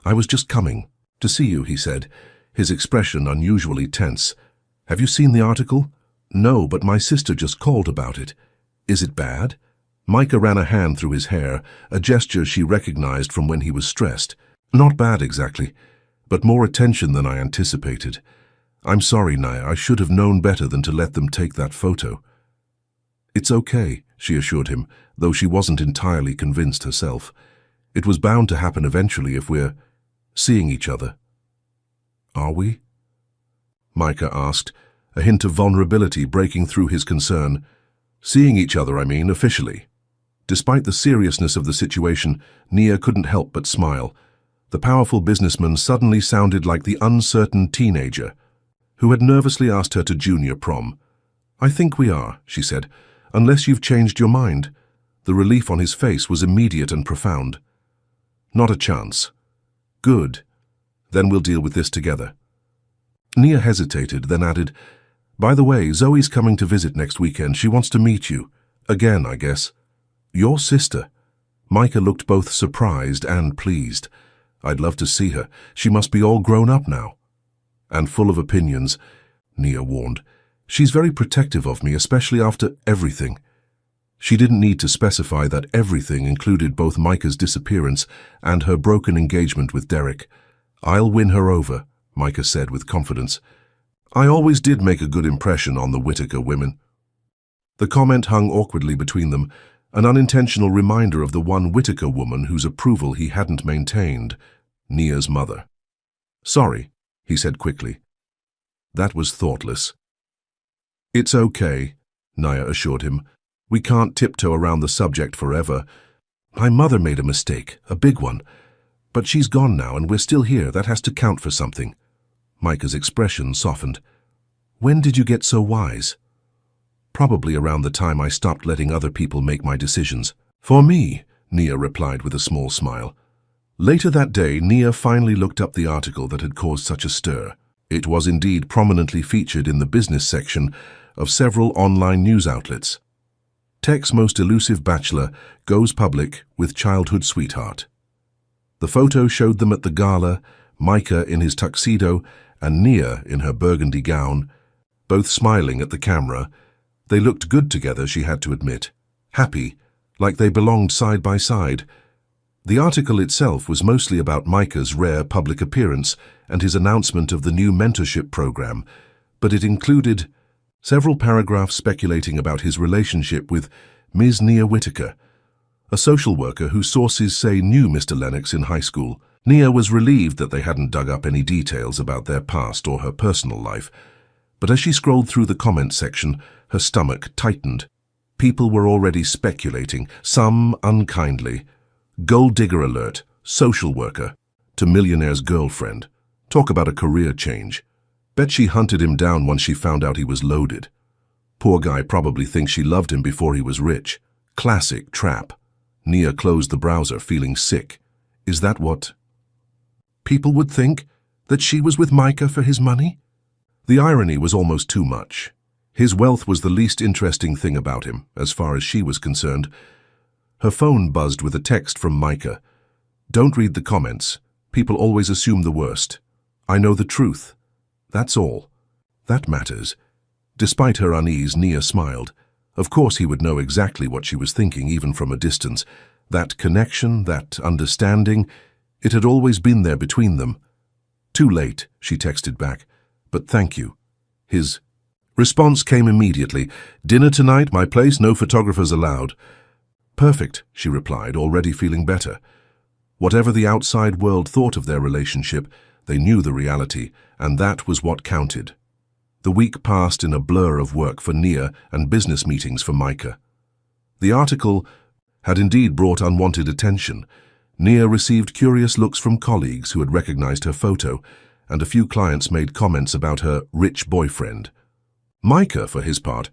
I was just coming to see you, he said, his expression unusually tense. Have you seen the article? No, but my sister just called about it. Is it bad? Micah ran a hand through his hair, a gesture she recognized from when he was stressed. Not bad exactly, but more attention than I anticipated. I'm sorry, Nia, I should have known better than to let them take that photo. It's okay, she assured him, though she wasn't entirely convinced herself. It was bound to happen eventually if we're seeing each other. Are we? Micah asked, a hint of vulnerability breaking through his concern. Seeing each other, I mean, officially. Despite the seriousness of the situation, Nia couldn't help but smile. The powerful businessman suddenly sounded like the uncertain teenager who had nervously asked her to junior prom. I think we are, she said, unless you've changed your mind. The relief on his face was immediate and profound. Not a chance. Good. Then we'll deal with this together. Nia hesitated, then added, by the way, Zoe's coming to visit next weekend. She wants to meet you. Again, I guess. Your sister. Micah looked both surprised and pleased. I'd love to see her. She must be all grown up now. And full of opinions, Nia warned. She's very protective of me, especially after everything. She didn't need to specify that everything included both Micah's disappearance and her broken engagement with Derek. I'll win her over, Micah said with confidence. I always did make a good impression on the Whitaker women. The comment hung awkwardly between them, an unintentional reminder of the one Whitaker woman whose approval he hadn't maintained, Nia's mother. Sorry, he said quickly. That was thoughtless. It's okay, Nia assured him. We can't tiptoe around the subject forever. My mother made a mistake, a big one. But she's gone now and we're still here. That has to count for something. Micah's expression softened. When did you get so wise? Probably around the time I stopped letting other people make my decisions. For me, Nia replied with a small smile. Later that day, Nia finally looked up the article that had caused such a stir. It was indeed prominently featured in the business section of several online news outlets. Tech's most elusive bachelor goes public with childhood sweetheart. The photo showed them at the gala, Micah in his tuxedo and Nia in her burgundy gown, both smiling at the camera. They looked good together, she had to admit. Happy, like they belonged side by side. The article itself was mostly about Micah's rare public appearance and his announcement of the new mentorship program, but it included several paragraphs speculating about his relationship with Ms. Nia Whitaker, a social worker whose sources say knew Mr. Lennox in high school. Nia was relieved that they hadn't dug up any details about their past or her personal life, but as she scrolled through the comments section, her stomach tightened. People were already speculating, some unkindly. Gold digger alert, social worker, to millionaire's girlfriend. Talk about a career change. Bet she hunted him down once she found out he was loaded. Poor guy probably thinks she loved him before he was rich. Classic trap. Nia closed the browser, feeling sick. Is that what people would think? That she was with Micah for his money? The irony was almost too much. His wealth was the least interesting thing about him, as far as she was concerned. Her phone buzzed with a text from Micah. "Don't read the comments. People always assume the worst. I know the truth. That's all. That matters." Despite her unease, Nia smiled. Of course he would know exactly what she was thinking, even from a distance. That connection, that understanding, it had always been there between them. "Too late," she texted back. "But thank you." His response came immediately. "Dinner tonight, my place, no photographers allowed." "Perfect," she replied, already feeling better. Whatever the outside world thought of their relationship, they knew the reality, and that was what counted. The week passed in a blur of work for Nia and business meetings for Micah. The article had indeed brought unwanted attention. Nia received curious looks from colleagues who had recognized her photo, and a few clients made comments about her rich boyfriend. Micah, for his part,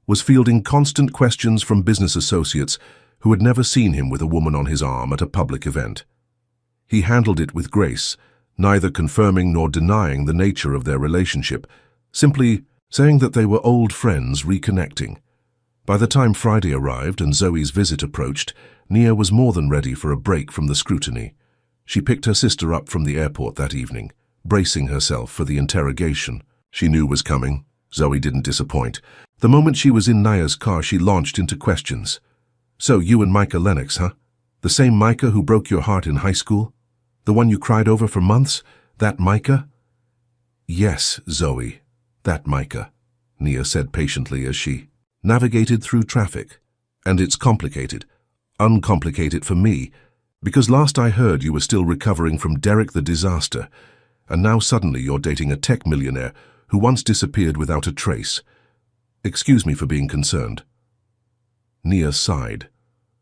was fielding constant questions from business associates who had never seen him with a woman on his arm at a public event. He handled it with grace, neither confirming nor denying the nature of their relationship, simply saying that they were old friends reconnecting. By the time Friday arrived and Zoe's visit approached, Nia was more than ready for a break from the scrutiny. She picked her sister up from the airport that evening, bracing herself for the interrogation she knew was coming. Zoe didn't disappoint. The moment she was in Nia's car, she launched into questions. "So you and Micah Lennox, huh? The same Micah who broke your heart in high school? The one you cried over for months? That Micah?" "Yes, Zoe, that Micah," Nia said patiently as she navigated through traffic. "And it's complicated. Uncomplicated for me, because last I heard you were still recovering from Derek the disaster, and now suddenly you're dating a tech millionaire who once disappeared without a trace. Excuse me for being concerned." Nia sighed.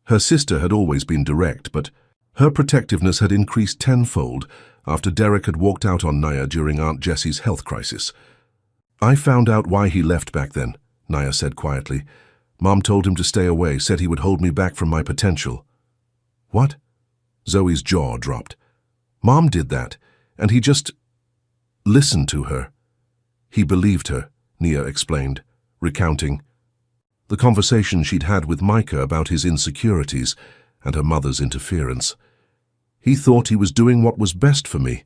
Her sister had always been direct, but her protectiveness had increased tenfold after Derek had walked out on Nia during Aunt Jessie's health crisis. "I found out why he left back then," Nia said quietly. "Mom told him to stay away, said he would hold me back from my potential." "What?" Zoe's jaw dropped. "Mom did that, and he just listened to her." "He believed her," Nia explained, recounting the conversation she'd had with Micah about his insecurities and her mother's interference. "He thought he was doing what was best for me."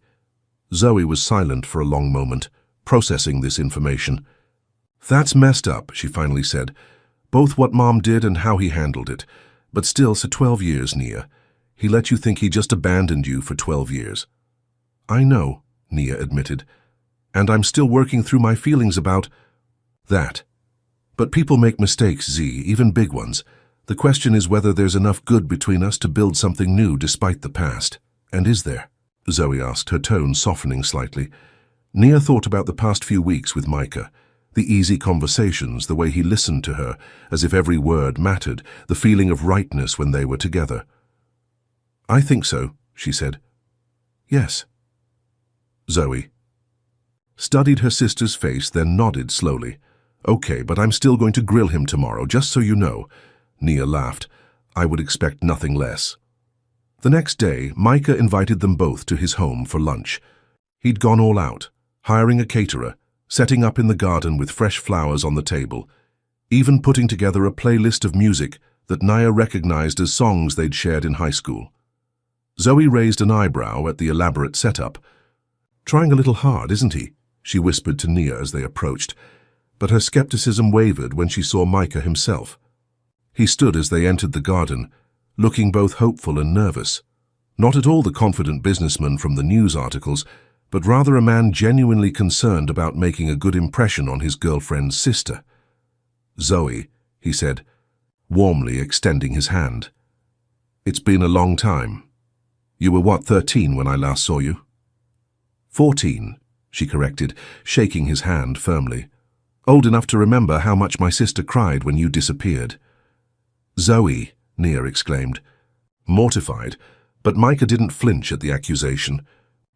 Zoe was silent for a long moment, processing this information. "That's messed up," she finally said. "Both what Mom did and how he handled it. But still, so 12 years, Nia. He let you think he just abandoned you for 12 years. "I know," Nia admitted. "And I'm still working through my feelings about that. But people make mistakes, Z, even big ones. The question is whether there's enough good between us to build something new despite the past. And is there?" Zoe asked, her tone softening slightly. Nia thought about the past few weeks with Micah. The easy conversations, the way he listened to her, as if every word mattered, the feeling of rightness when they were together. "I think so," she said. "Yes." Zoe studied her sister's face, then nodded slowly. "Okay, but I'm still going to grill him tomorrow, just so you know." Nia laughed. "I would expect nothing less." The next day, Micah invited them both to his home for lunch. He'd gone all out, hiring a caterer, setting up in the garden with fresh flowers on the table, even putting together a playlist of music that Nia recognized as songs they'd shared in high school. Zoe raised an eyebrow at the elaborate setup. "Trying a little hard, isn't he?" she whispered to Nia as they approached. But her skepticism wavered when she saw Micah himself. He stood as they entered the garden, looking both hopeful and nervous. Not at all the confident businessman from the news articles, but rather a man genuinely concerned about making a good impression on his girlfriend's sister. "Zoe," he said, warmly extending his hand. "It's been a long time. You were what, 13 when I last saw you?" 14, she corrected, shaking his hand firmly. "Old enough to remember how much my sister cried when you disappeared." "Zoe," Nia exclaimed, mortified, but Micah didn't flinch at the accusation.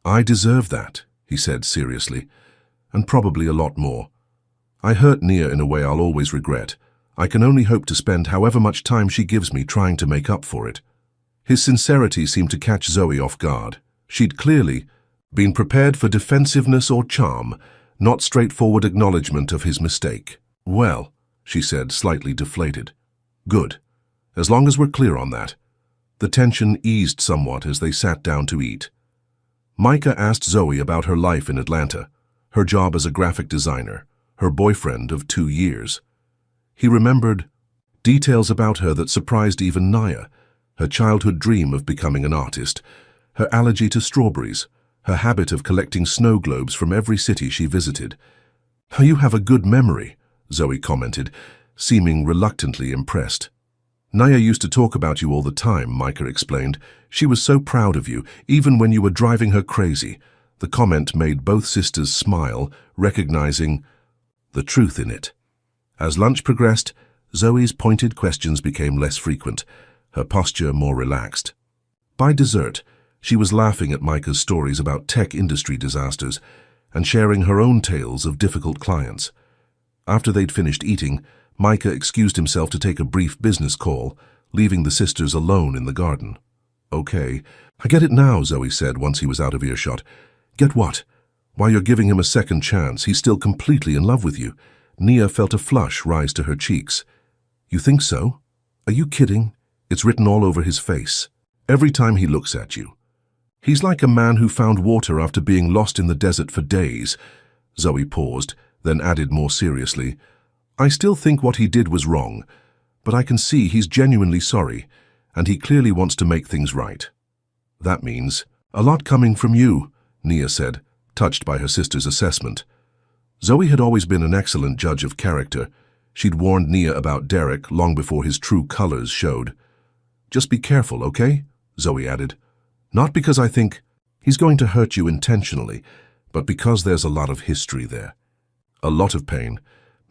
"I deserve that," he said seriously, "and probably a lot more. I hurt Nia in a way I'll always regret. I can only hope to spend however much time she gives me trying to make up for it." His sincerity seemed to catch Zoe off guard. She'd clearly Been prepared for defensiveness or charm, not straightforward acknowledgement of his mistake. Well, she said, slightly deflated. Good. As long as we're clear on that. The tension eased somewhat as they sat down to eat. Micah asked Zoe about her life in Atlanta, her job as a graphic designer, her boyfriend of 2 years. He remembered details about her that surprised even Naya, her childhood dream of becoming an artist, her allergy to strawberries, her habit of collecting snow globes from every city she visited. You have a good memory, Zoe commented, seeming reluctantly impressed. Naya used to talk about you all the time, Micah explained. She was so proud of you, even when you were driving her crazy. The comment made both sisters smile, recognizing the truth in it. As lunch progressed, Zoe's pointed questions became less frequent, her posture more relaxed. By dessert, she was laughing at Micah's stories about tech industry disasters and sharing her own tales of difficult clients. After they'd finished eating, Micah excused himself to take a brief business call, leaving the sisters alone in the garden. Okay, I get it now, Zoe said once he was out of earshot. Get what? While you're giving him a second chance, he's still completely in love with you. Nia felt a flush rise to her cheeks. You think so? Are you kidding? It's written all over his face. Every time he looks at you. He's like a man who found water after being lost in the desert for days. Zoe paused, then added more seriously. I still think what he did was wrong, but I can see he's genuinely sorry, and he clearly wants to make things right. That means a lot coming from you, Nia said, touched by her sister's assessment. Zoe had always been an excellent judge of character. She'd warned Nia about Derek long before his true colors showed. Just be careful, okay? Zoe added. Not because I think he's going to hurt you intentionally, but because there's a lot of history there. A lot of pain.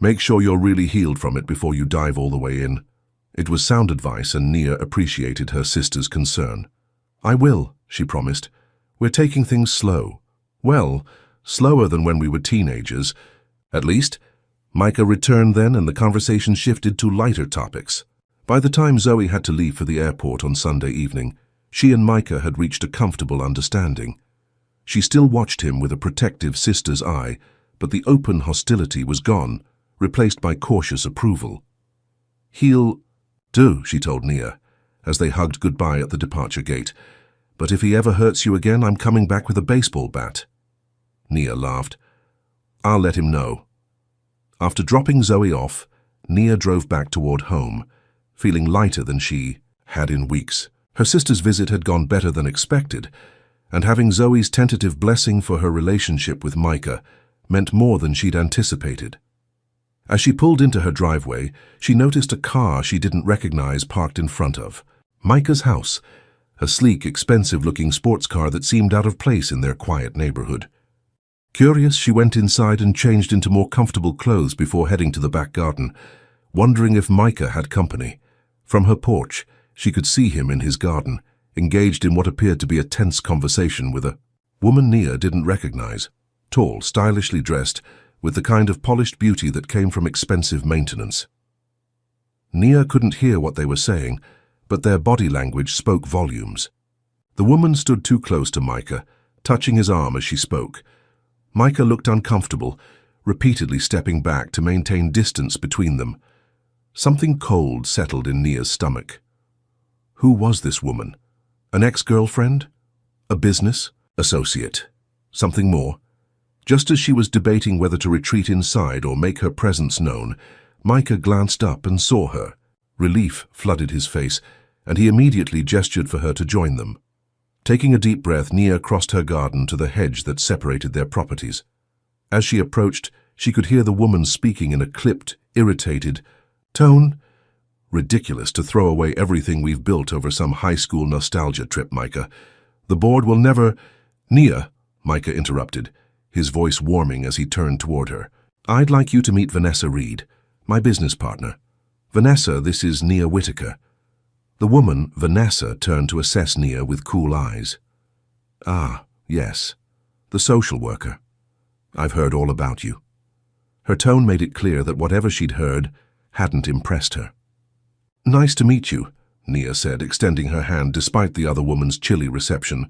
Make sure you're really healed from it before you dive all the way in. It was sound advice, and Nia appreciated her sister's concern. I will, she promised. We're taking things slow. Well, slower than when we were teenagers. At least. Micah returned then, and the conversation shifted to lighter topics. By the time Zoe had to leave for the airport on Sunday evening, she and Micah had reached a comfortable understanding. She still watched him with a protective sister's eye, but the open hostility was gone, replaced by cautious approval. He'll do, she told Nia, as they hugged goodbye at the departure gate. But if he ever hurts you again, I'm coming back with a baseball bat. Nia laughed. I'll let him know. After dropping Zoe off, Nia drove back toward home, feeling lighter than she had in weeks. Her sister's visit had gone better than expected, and having Zoe's tentative blessing for her relationship with Micah meant more than she'd anticipated. As she pulled into her driveway, she noticed a car she didn't recognize parked in front of Micah's house, a sleek, expensive-looking sports car that seemed out of place in their quiet neighborhood. Curious, she went inside and changed into more comfortable clothes before heading to the back garden, wondering if Micah had company. From her porch, she could see him in his garden, engaged in what appeared to be a tense conversation with a woman Nia didn't recognize, tall, stylishly dressed, with the kind of polished beauty that came from expensive maintenance. Nia couldn't hear what they were saying, but their body language spoke volumes. The woman stood too close to Micah, touching his arm as she spoke. Micah looked uncomfortable, repeatedly stepping back to maintain distance between them. Something cold settled in Nia's stomach. Who was this woman? An ex-girlfriend? A business associate? Something more? Just as she was debating whether to retreat inside or make her presence known, Micah glanced up and saw her. Relief flooded his face, and he immediately gestured for her to join them. Taking a deep breath, Nia crossed her garden to the hedge that separated their properties. As she approached, she could hear the woman speaking in a clipped, irritated tone. Ridiculous to throw away everything we've built over some high school nostalgia trip, Micah. The board will never— Nia, Micah interrupted, his voice warming as he turned toward her. I'd like you to meet Vanessa Reed, my business partner. Vanessa, this is Nia Whitaker. The woman, Vanessa, turned to assess Nia with cool eyes. Ah, yes, the social worker. I've heard all about you. Her tone made it clear that whatever she'd heard hadn't impressed her. Nice to meet you, Nia said, extending her hand despite the other woman's chilly reception.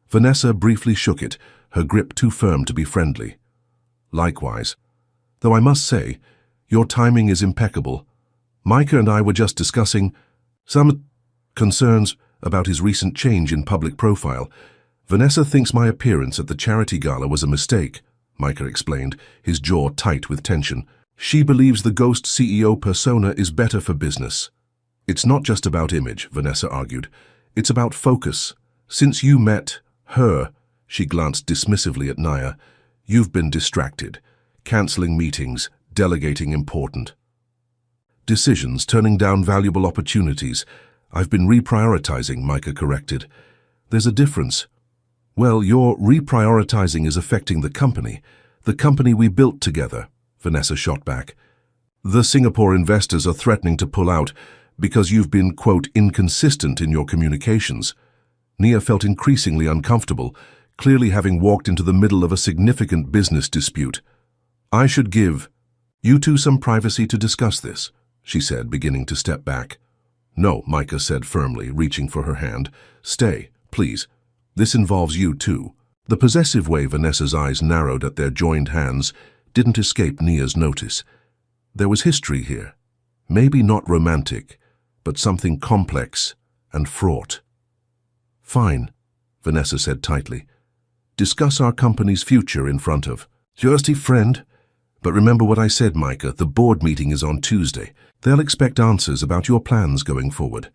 Vanessa briefly shook it, her grip too firm to be friendly. Likewise. Though I must say, your timing is impeccable. Micah and I were just discussing some concerns about his recent change in public profile. Vanessa thinks my appearance at the charity gala was a mistake, Micah explained, his jaw tight with tension. She believes the ghost CEO persona is better for business. It's not just about image, Vanessa argued. It's about focus. Since you met her, she glanced dismissively at Nia, you've been distracted, cancelling meetings, delegating important decisions, turning down valuable opportunities. I've been reprioritizing, Micah corrected. There's a difference. Well, your reprioritizing is affecting the company we built together, Vanessa shot back. The Singapore investors are threatening to pull out because you've been, quote, inconsistent in your communications. Nia felt increasingly uncomfortable, clearly having walked into the middle of a significant business dispute. I should give you two some privacy to discuss this, she said, beginning to step back. No, Micah said firmly, reaching for her hand. Stay, please. This involves you too. The possessive way Vanessa's eyes narrowed at their joined hands didn't escape Nia's notice. There was history here. Maybe not romantic, but something complex and fraught. Fine, Vanessa said tightly. Discuss our company's future in front of Justy friend. But remember what I said, Micah, the board meeting is on Tuesday. They'll expect answers about your plans going forward,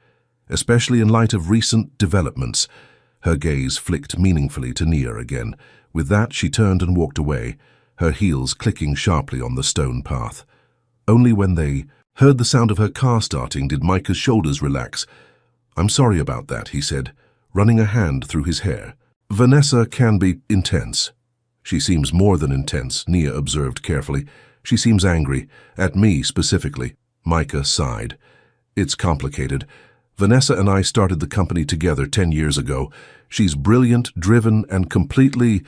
especially in light of recent developments. Her gaze flicked meaningfully to Nia again. With that, she turned and walked away, her heels clicking sharply on the stone path. Only when they heard the sound of her car starting did Micah's shoulders relax. I'm sorry about that, he said, running a hand through his hair. Vanessa can be intense. She seems more than intense, Nia observed carefully. She seems angry, at me specifically. Micah sighed. It's complicated. Vanessa and I started the company together 10 years ago. She's brilliant, driven, and completely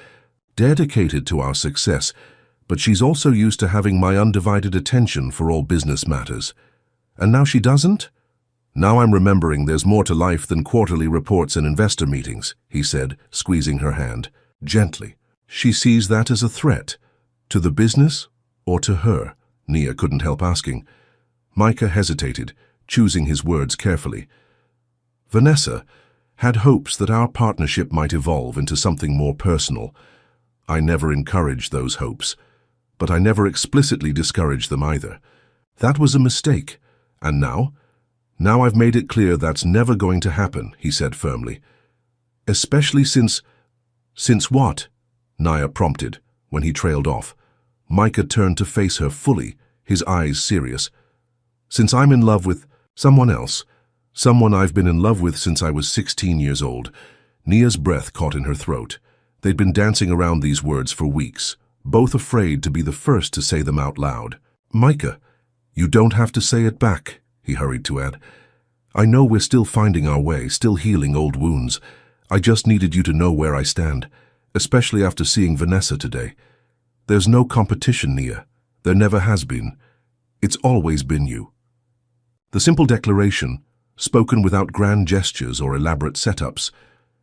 dedicated to our success, but she's also used to having my undivided attention for all business matters. And now she doesn't? Now I'm remembering there's more to life than quarterly reports and investor meetings, he said, squeezing her hand, gently. She sees that as a threat. To the business or to her? Nia couldn't help asking. Micah hesitated, choosing his words carefully. Vanessa had hopes that our partnership might evolve into something more personal. I never encouraged those hopes, but I never explicitly discouraged them either. That was a mistake, and now I've made it clear that's never going to happen, he said firmly. Especially since what? Nia prompted, when he trailed off. Micah turned to face her fully, his eyes serious. Since I'm in love with someone else, someone I've been in love with since I was 16 years old. Nia's breath caught in her throat. They'd been dancing around these words for weeks, both afraid to be the first to say them out loud. Micah, you don't have to say it back, he hurried to add. I know we're still finding our way, still healing old wounds. I just needed you to know where I stand, especially after seeing Vanessa today. There's no competition, Nia. There never has been. It's always been you. The simple declaration, spoken without grand gestures or elaborate setups,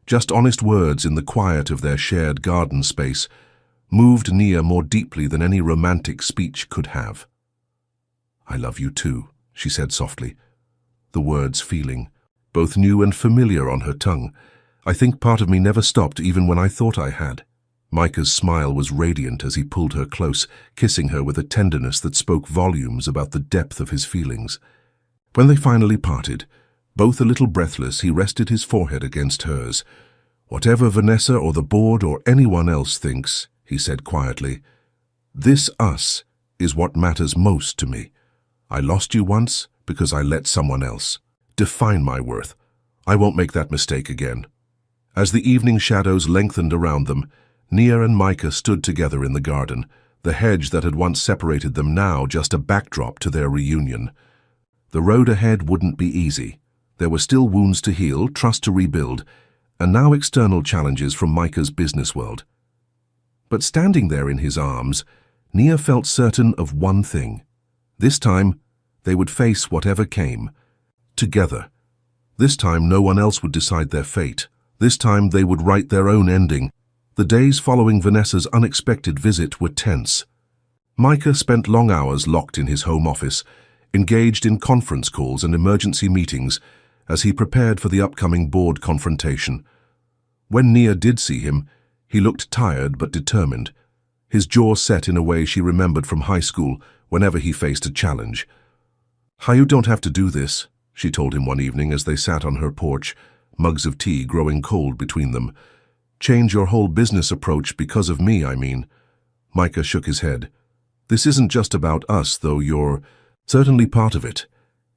just honest words in the quiet of their shared garden space, moved Nia more deeply than any romantic speech could have. I love you too, she said softly, the words feeling both new and familiar on her tongue. I think part of me never stopped even when I thought I had. Micah's smile was radiant as he pulled her close, kissing her with a tenderness that spoke volumes about the depth of his feelings. When they finally parted, both a little breathless, he rested his forehead against hers. Whatever Vanessa or the board or anyone else thinks, he said quietly, this us is what matters most to me. I lost you once because I let someone else define my worth. I won't make that mistake again. As the evening shadows lengthened around them, Nia and Micah stood together in the garden, the hedge that had once separated them now just a backdrop to their reunion. The road ahead wouldn't be easy. There were still wounds to heal, trust to rebuild, and now external challenges from Micah's business world. But standing there in his arms, Nia felt certain of one thing. This time, they would face whatever came, together. This time, no one else would decide their fate. This time, they would write their own ending. The days following Vanessa's unexpected visit were tense. Micah spent long hours locked in his home office, engaged in conference calls and emergency meetings as he prepared for the upcoming board confrontation. When Nia did see him, he looked tired but determined, his jaw set in a way she remembered from high school whenever he faced a challenge. "You don't have to do this," she told him one evening as they sat on her porch, mugs of tea growing cold between them. "Change your whole business approach because of me, I mean." Micah shook his head. "This isn't just about us, though you're certainly part of it."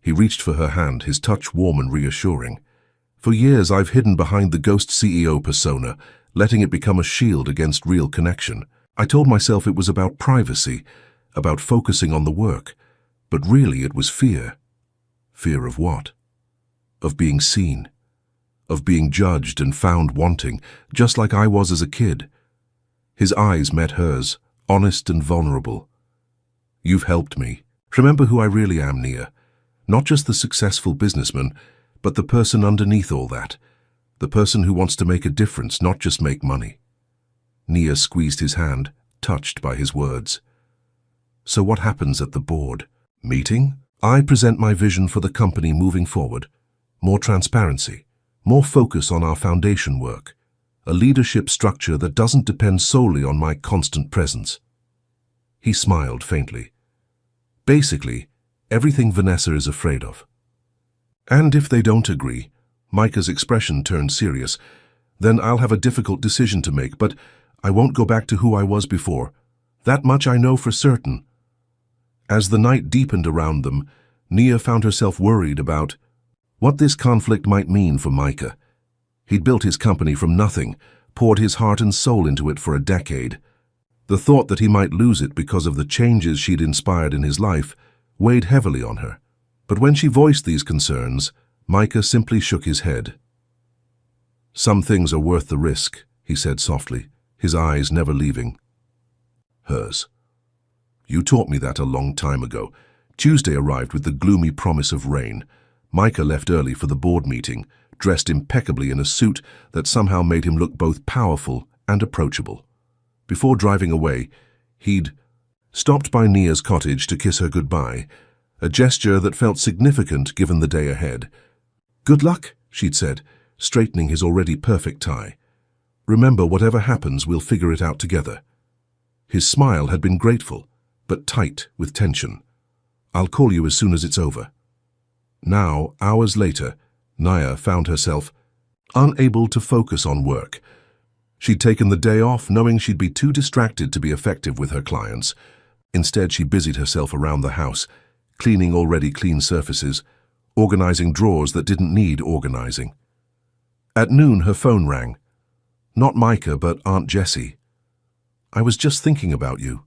He reached for her hand, his touch warm and reassuring. "For years I've hidden behind the ghost CEO persona, letting it become a shield against real connection. I told myself it was about privacy, about focusing on the work, but really it was fear. Fear of what? Of being seen. Of being judged and found wanting, just like I was as a kid." His eyes met hers, honest and vulnerable. "You've helped me. Remember who I really am, Nia. Not just the successful businessman, but the person underneath all that. The person who wants to make a difference, not just make money." Nia squeezed his hand, touched by his words. "So what happens at the board meeting? I present my vision for the company moving forward. More transparency, more focus on our foundation work, a leadership structure that doesn't depend solely on my constant presence." He smiled faintly. "Basically, everything Vanessa is afraid of." "And if they don't agree," Micah's expression turned serious, "then I'll have a difficult decision to make, but I won't go back to who I was before. That much I know for certain." As the night deepened around them, Nia found herself worried about what this conflict might mean for Micah. He'd built his company from nothing, poured his heart and soul into it for a decade. The thought that he might lose it because of the changes she'd inspired in his life weighed heavily on her. But when she voiced these concerns, Micah simply shook his head. "Some things are worth the risk," he said softly, his eyes never leaving hers. "You taught me that a long time ago." Tuesday arrived with the gloomy promise of rain. Micah left early for the board meeting, dressed impeccably in a suit that somehow made him look both powerful and approachable. Before driving away, he'd stopped by Nia's cottage to kiss her goodbye, a gesture that felt significant given the day ahead. "Good luck," she'd said, straightening his already perfect tie. "Remember, whatever happens, we'll figure it out together." His smile had been grateful, but tight with tension. "I'll call you as soon as it's over." Now, hours later, Nia found herself unable to focus on work. She'd taken the day off knowing she'd be too distracted to be effective with her clients. Instead, she busied herself around the house, cleaning already clean surfaces, organizing drawers that didn't need organizing. At noon, her phone rang. Not Micah, but Aunt Jessie. "I was just thinking about you,"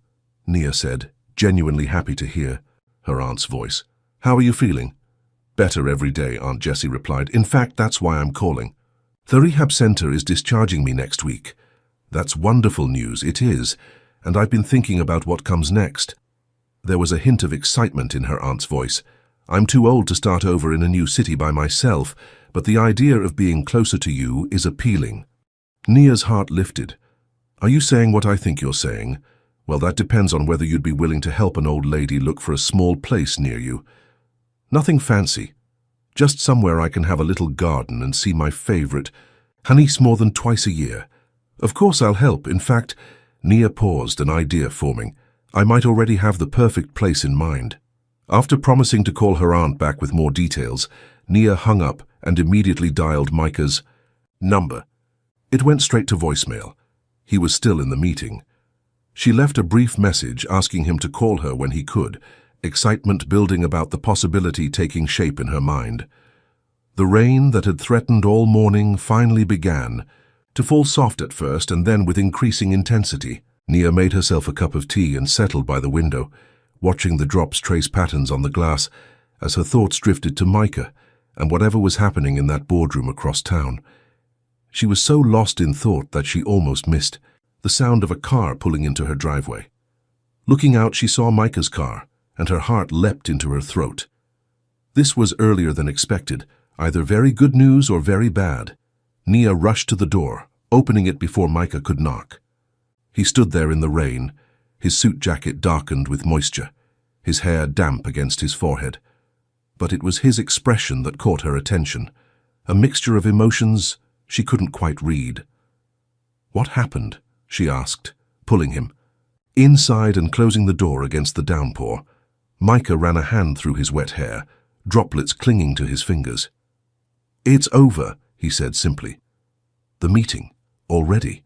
Nia said, genuinely happy to hear her aunt's voice. "How are you feeling?" "Better every day," Aunt Jessie replied. "In fact, that's why I'm calling. The rehab center is discharging me next week." "That's wonderful news." "It is, and I've been thinking about what comes next." There was a hint of excitement in her aunt's voice. "I'm too old to start over in a new city by myself, but the idea of being closer to you is appealing." Nia's heart lifted. "Are you saying what I think you're saying?" "Well, that depends on whether you'd be willing to help an old lady look for a small place near you. Nothing fancy. Just somewhere I can have a little garden and see my favorite niece more than twice a year." "Of course I'll help. In fact," Nia paused, an idea forming. "I might already have the perfect place in mind." After promising to call her aunt back with more details, Nia hung up and immediately dialed Micah's number. It went straight to voicemail. He was still in the meeting. She left a brief message asking him to call her when he could, excitement building about the possibility taking shape in her mind. The rain that had threatened all morning finally began, to fall soft at first and then with increasing intensity. Nia made herself a cup of tea and settled by the window, watching the drops trace patterns on the glass as her thoughts drifted to Micah and whatever was happening in that boardroom across town. She was so lost in thought that she almost missed the sound of a car pulling into her driveway. Looking out, she saw Micah's car, and her heart leapt into her throat. This was earlier than expected, either very good news or very bad. Nia rushed to the door, opening it before Micah could knock. He stood there in the rain, his suit jacket darkened with moisture, his hair damp against his forehead. But it was his expression that caught her attention, a mixture of emotions she couldn't quite read. "What happened?" she asked, pulling him. Inside and closing the door against the downpour, Micah ran a hand through his wet hair, droplets clinging to his fingers. "It's over," he said simply. "The meeting? Already?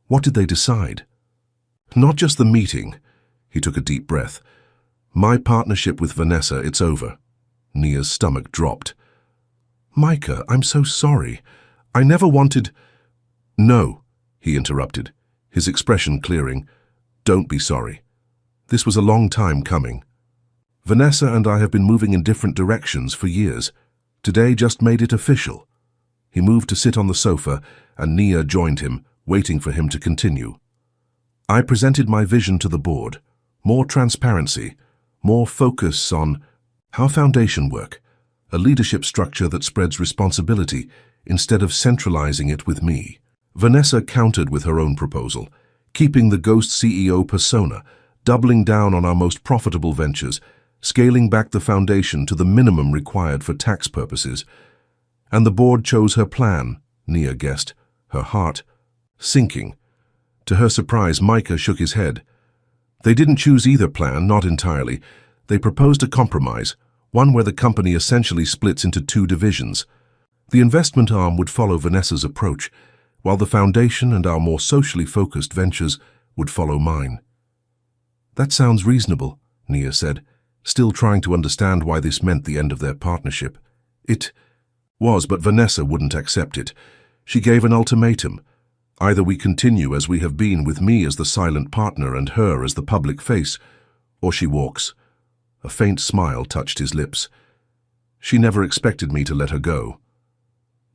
What did they decide?" "Not just the meeting." He took a deep breath. "My partnership with Vanessa, it's over." Nia's stomach dropped. "Micah, I'm so sorry. I never wanted—" "No," he interrupted, his expression clearing. "Don't be sorry. This was a long time coming. Vanessa and I have been moving in different directions for years. Today just made it official." He moved to sit on the sofa, and Nia joined him, waiting for him to continue. "I presented my vision to the board. More transparency, more focus on how foundation work, a leadership structure that spreads responsibility instead of centralizing it with me." Vanessa countered with her own proposal, keeping the ghost CEO persona, doubling down on our most profitable ventures, scaling back the foundation to the minimum required for tax purposes. And the board chose her plan, Nia guessed, her heart sinking. To her surprise, Micah shook his head. They didn't choose either plan, not entirely. They proposed a compromise, one where the company essentially splits into two divisions. The investment arm would follow Vanessa's approach, while the foundation and our more socially focused ventures would follow mine. "That sounds reasonable," Nia said, still trying to understand why this meant the end of their partnership. It was, but Vanessa wouldn't accept it. She gave an ultimatum. Either we continue as we have been with me as the silent partner and her as the public face, or she walks. A faint smile touched his lips. "She never expected me to let her go."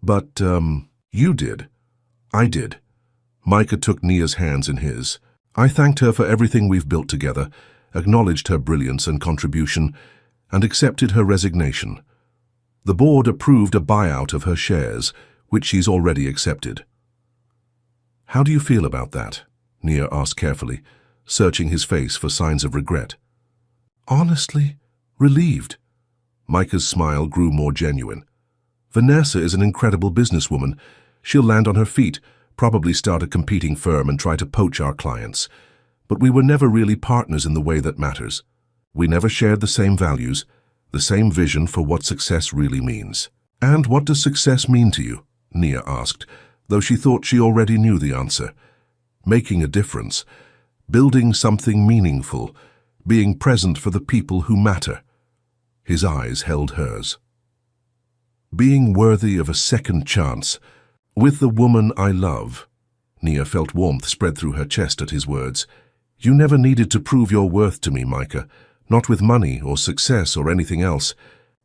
"But, you did." "I did." Micah took Nia's hands in his. "I thanked her for everything we've built together, acknowledged her brilliance and contribution, and accepted her resignation. The board approved a buyout of her shares, which she's already accepted." "How do you feel about that?" Nia asked carefully, searching his face for signs of regret. "Honestly, relieved." Micah's smile grew more genuine. "Vanessa is an incredible businesswoman. She'll land on her feet, probably start a competing firm and try to poach our clients. But we were never really partners in the way that matters. We never shared the same values, the same vision for what success really means." "And what does success mean to you?" Nia asked, though she thought she already knew the answer. "Making a difference, building something meaningful, being present for the people who matter." His eyes held hers. "Being worthy of a second chance, with the woman I love." Nia felt warmth spread through her chest at his words. "You never needed to prove your worth to me, Micah, not with money or success or anything else.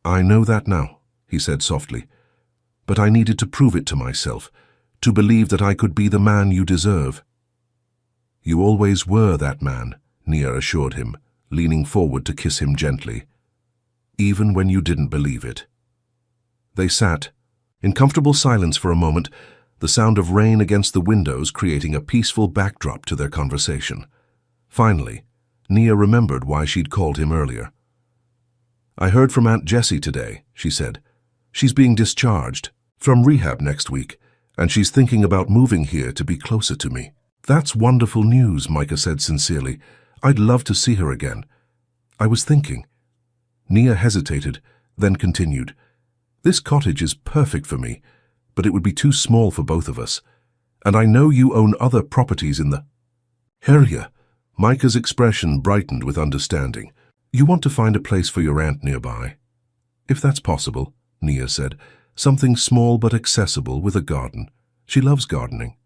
I know that now," he said softly. "But I needed to prove it to myself, to believe that I could be the man you deserve." "You always were that man," Nia assured him, leaning forward to kiss him gently. "Even when you didn't believe it." They sat in comfortable silence for a moment, the sound of rain against the windows creating a peaceful backdrop to their conversation. Finally, Nia remembered why she'd called him earlier. "I heard from Aunt Jessie today," she said. "She's being discharged from rehab next week, and she's thinking about moving here to be closer to me." "That's wonderful news," Micah said sincerely. "I'd love to see her again. I was thinking." Nia hesitated, then continued. "This cottage is perfect for me, but it would be too small for both of us. And I know you own other properties in the area." Micah's expression brightened with understanding. "You want to find a place for your aunt nearby?" "If that's possible," Nia said. "Something small but accessible with a garden. She loves gardening."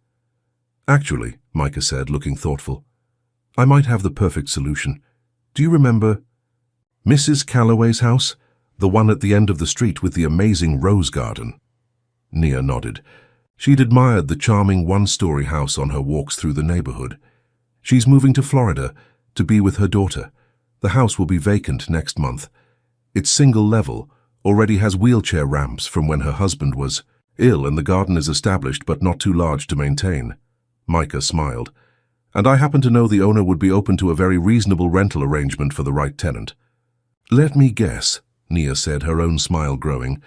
"Actually," Micah said, looking thoughtful, "I might have the perfect solution. Do you remember Mrs. Calloway's house? The one at the end of the street with the amazing rose garden?" Nia nodded. She'd admired the charming one-story house on her walks through the neighborhood. "She's moving to Florida to be with her daughter. The house will be vacant next month. It's single-level, already has wheelchair ramps from when her husband was..." Ill, and the garden is established but not too large to maintain. Micah smiled. And I happen to know the owner would be open to a very reasonable rental arrangement for the right tenant. Let me guess, Nia said, her own smile growing.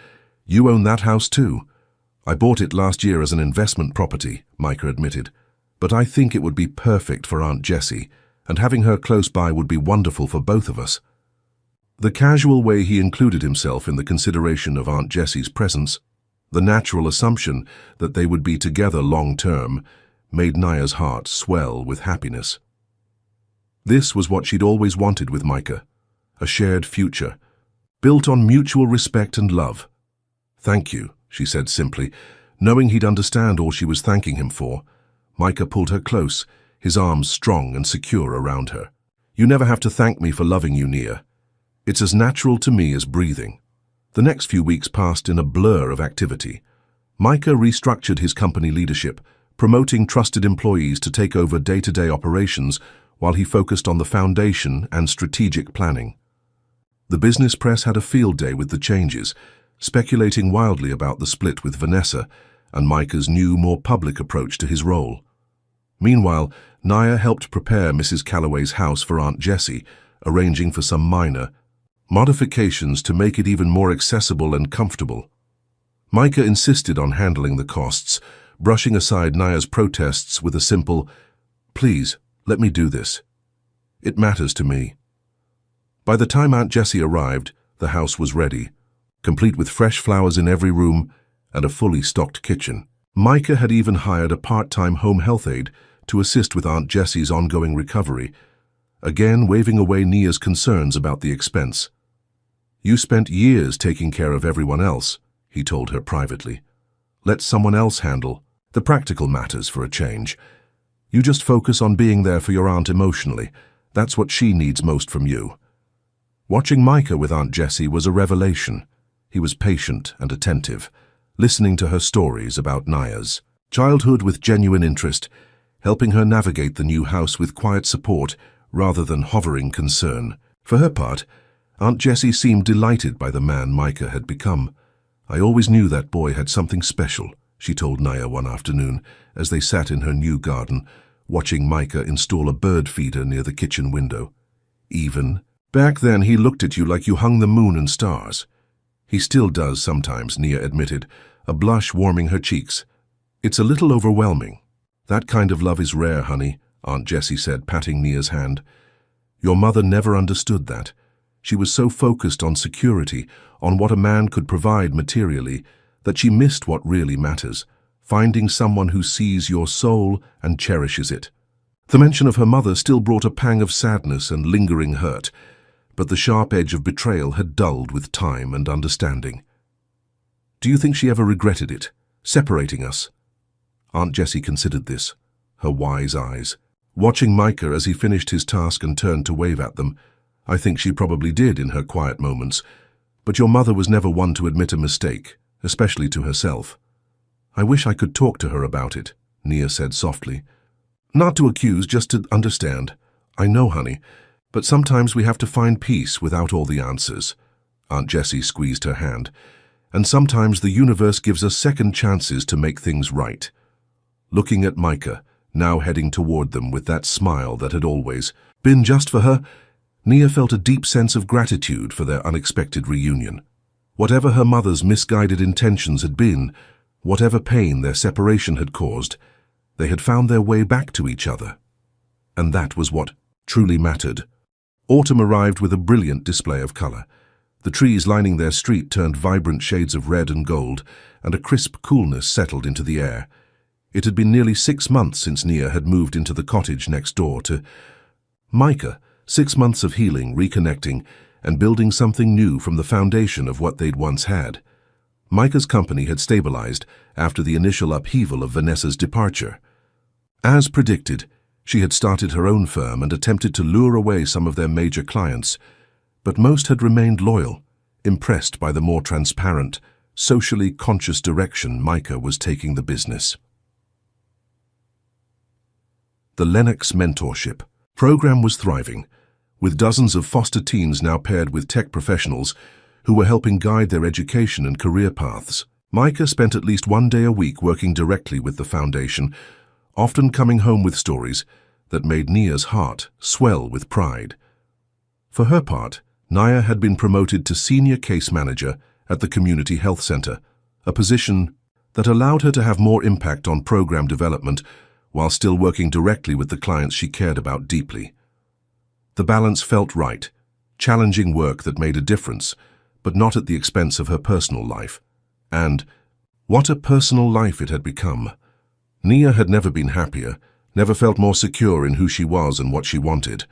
You own that house too. I bought it last year as an investment property, Micah admitted. But I think it would be perfect for Aunt Jessie, and having her close by would be wonderful for both of us. The casual way he included himself in the consideration of Aunt Jessie's presence, the natural assumption that they would be together long-term, made Nia's heart swell with happiness. This was what she'd always wanted with Micah, a shared future, built on mutual respect and love. Thank you, she said simply, knowing he'd understand all she was thanking him for. Micah pulled her close, his arms strong and secure around her. You never have to thank me for loving you, Nia. It's as natural to me as breathing. The next few weeks passed in a blur of activity. Micah restructured his company leadership, promoting trusted employees to take over day-to-day operations while he focused on the foundation and strategic planning. The business press had a field day with the changes, speculating wildly about the split with Vanessa and Micah's new, more public approach to his role. Meanwhile, Nia helped prepare Mrs. Calloway's house for Aunt Jessie, arranging for some minor modifications to make it even more accessible and comfortable. Micah insisted on handling the costs, brushing aside Nia's protests with a simple, "Please, let me do this. It matters to me." By the time Aunt Jessie arrived, the house was ready, complete with fresh flowers in every room and a fully stocked kitchen. Micah had even hired a part-time home health aide to assist with Aunt Jessie's ongoing recovery, again waving away Nia's concerns about the expense. You spent years taking care of everyone else, he told her privately. Let someone else handle the practical matters for a change. You just focus on being there for your aunt emotionally. That's what she needs most from you. Watching Micah with Aunt Jessie was a revelation. He was patient and attentive, listening to her stories about Nia's childhood with genuine interest, helping her navigate the new house with quiet support rather than hovering concern. For her part, Aunt Jessie seemed delighted by the man Micah had become. I always knew that boy had something special, she told Nia one afternoon as they sat in her new garden, watching Micah install a bird feeder near the kitchen window. Even back then he looked at you like you hung the moon and stars. He still does sometimes, Nia admitted, a blush warming her cheeks. It's a little overwhelming. That kind of love is rare, honey, Aunt Jessie said, patting Nia's hand. Your mother never understood that. She was so focused on security, on what a man could provide materially, that she missed what really matters, finding someone who sees your soul and cherishes it. The mention of her mother still brought a pang of sadness and lingering hurt, but the sharp edge of betrayal had dulled with time and understanding. Do you think she ever regretted it, separating us? Aunt Jessie considered this, her wise eyes. Watching Micah as he finished his task and turned to wave at them, I think she probably did in her quiet moments, but your mother was never one to admit a mistake, especially to herself. I wish I could talk to her about it, Nia said softly. Not to accuse, just to understand. I know, honey, but sometimes we have to find peace without all the answers. Aunt Jessie squeezed her hand. And sometimes the universe gives us second chances to make things right. Looking at Micah, now heading toward them with that smile that had always been just for her, Nia felt a deep sense of gratitude for their unexpected reunion. Whatever her mother's misguided intentions had been, whatever pain their separation had caused, they had found their way back to each other. And that was what truly mattered. Autumn arrived with a brilliant display of color. The trees lining their street turned vibrant shades of red and gold, and a crisp coolness settled into the air. It had been nearly 6 months since Nia had moved into the cottage next door to Micah. 6 months of healing, reconnecting, and building something new from the foundation of what they'd once had. Micah's company had stabilized after the initial upheaval of Vanessa's departure. As predicted, she had started her own firm and attempted to lure away some of their major clients, but most had remained loyal, impressed by the more transparent, socially conscious direction Micah was taking the business. The Lennox Mentorship program was thriving, with dozens of foster teens now paired with tech professionals who were helping guide their education and career paths. Micah spent at least 1 day a week working directly with the foundation, often coming home with stories that made Nia's heart swell with pride. For her part, Nia had been promoted to senior case manager at the community health center, a position that allowed her to have more impact on program development while still working directly with the clients she cared about deeply. The balance felt right, challenging work that made a difference, but not at the expense of her personal life. And what a personal life it had become. Nia had never been happier, never felt more secure in who she was and what she wanted.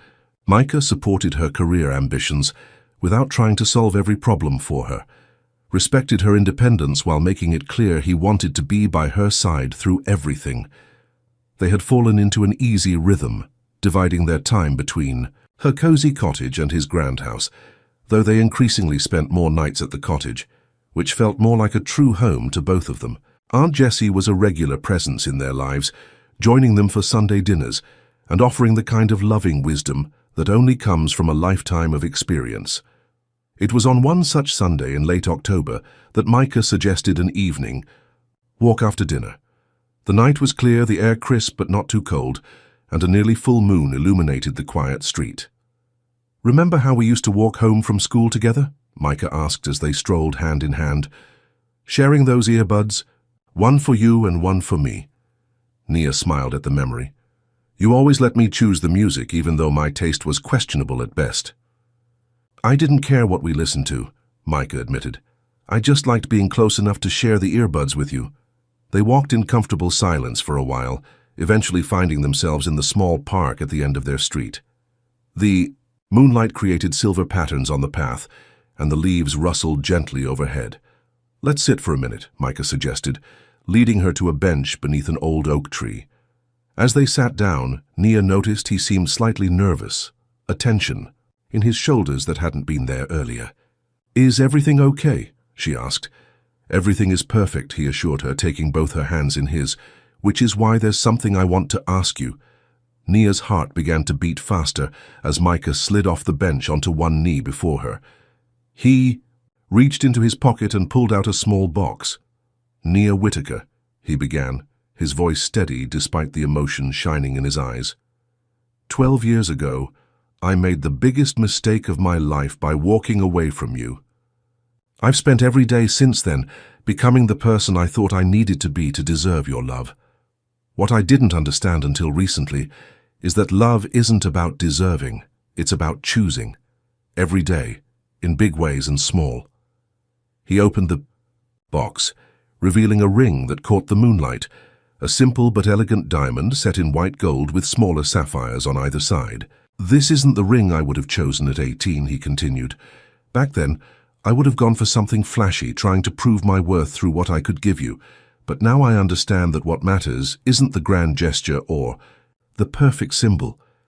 Micah supported her career ambitions without trying to solve every problem for her, respected her independence while making it clear he wanted to be by her side through everything. They had fallen into an easy rhythm, dividing their time between her cozy cottage and his grand house, though they increasingly spent more nights at the cottage, which felt more like a true home to both of them. Aunt Jessie was a regular presence in their lives, joining them for Sunday dinners and offering the kind of loving wisdom that only comes from a lifetime of experience. It was on one such Sunday in late October that Micah suggested an evening walk after dinner. The night was clear, the air crisp but not too cold, and a nearly full moon illuminated the quiet street. "Remember how we used to walk home from school together?" Micah asked as they strolled hand in hand. "Sharing those earbuds, one for you and one for me." Nia smiled at the memory. "You always let me choose the music, even though my taste was questionable at best." "I didn't care what we listened to," Micah admitted. "I just liked being close enough to share the earbuds with you." They walked in comfortable silence for a while, eventually finding themselves in the small park at the end of their street. The moonlight created silver patterns on the path, and the leaves rustled gently overhead. "Let's sit for a minute," Micah suggested, leading her to a bench beneath an old oak tree. As they sat down, Nia noticed he seemed slightly nervous, a tension in his shoulders that hadn't been there earlier. "Is everything okay?" she asked. "Everything is perfect," he assured her, taking both her hands in his, "which is why there's something I want to ask you." Nia's heart began to beat faster as Micah slid off the bench onto one knee before her. He reached into his pocket and pulled out a small box. "Nia Whitaker," he began, his voice steady despite the emotion shining in his eyes. 12 years ago, I made the biggest mistake of my life by walking away from you. I've spent every day since then becoming the person I thought I needed to be to deserve your love. What I didn't understand until recently is that love isn't about deserving, it's about choosing. Every day, in big ways and small." He opened the box, revealing a ring that caught the moonlight, a simple but elegant diamond set in white gold with smaller sapphires on either side. "This isn't the ring I would have chosen at 18, he continued. "Back then, I would have gone for something flashy, trying to prove my worth through what I could give you. But now I understand that what matters isn't the grand gesture or the perfect symbol,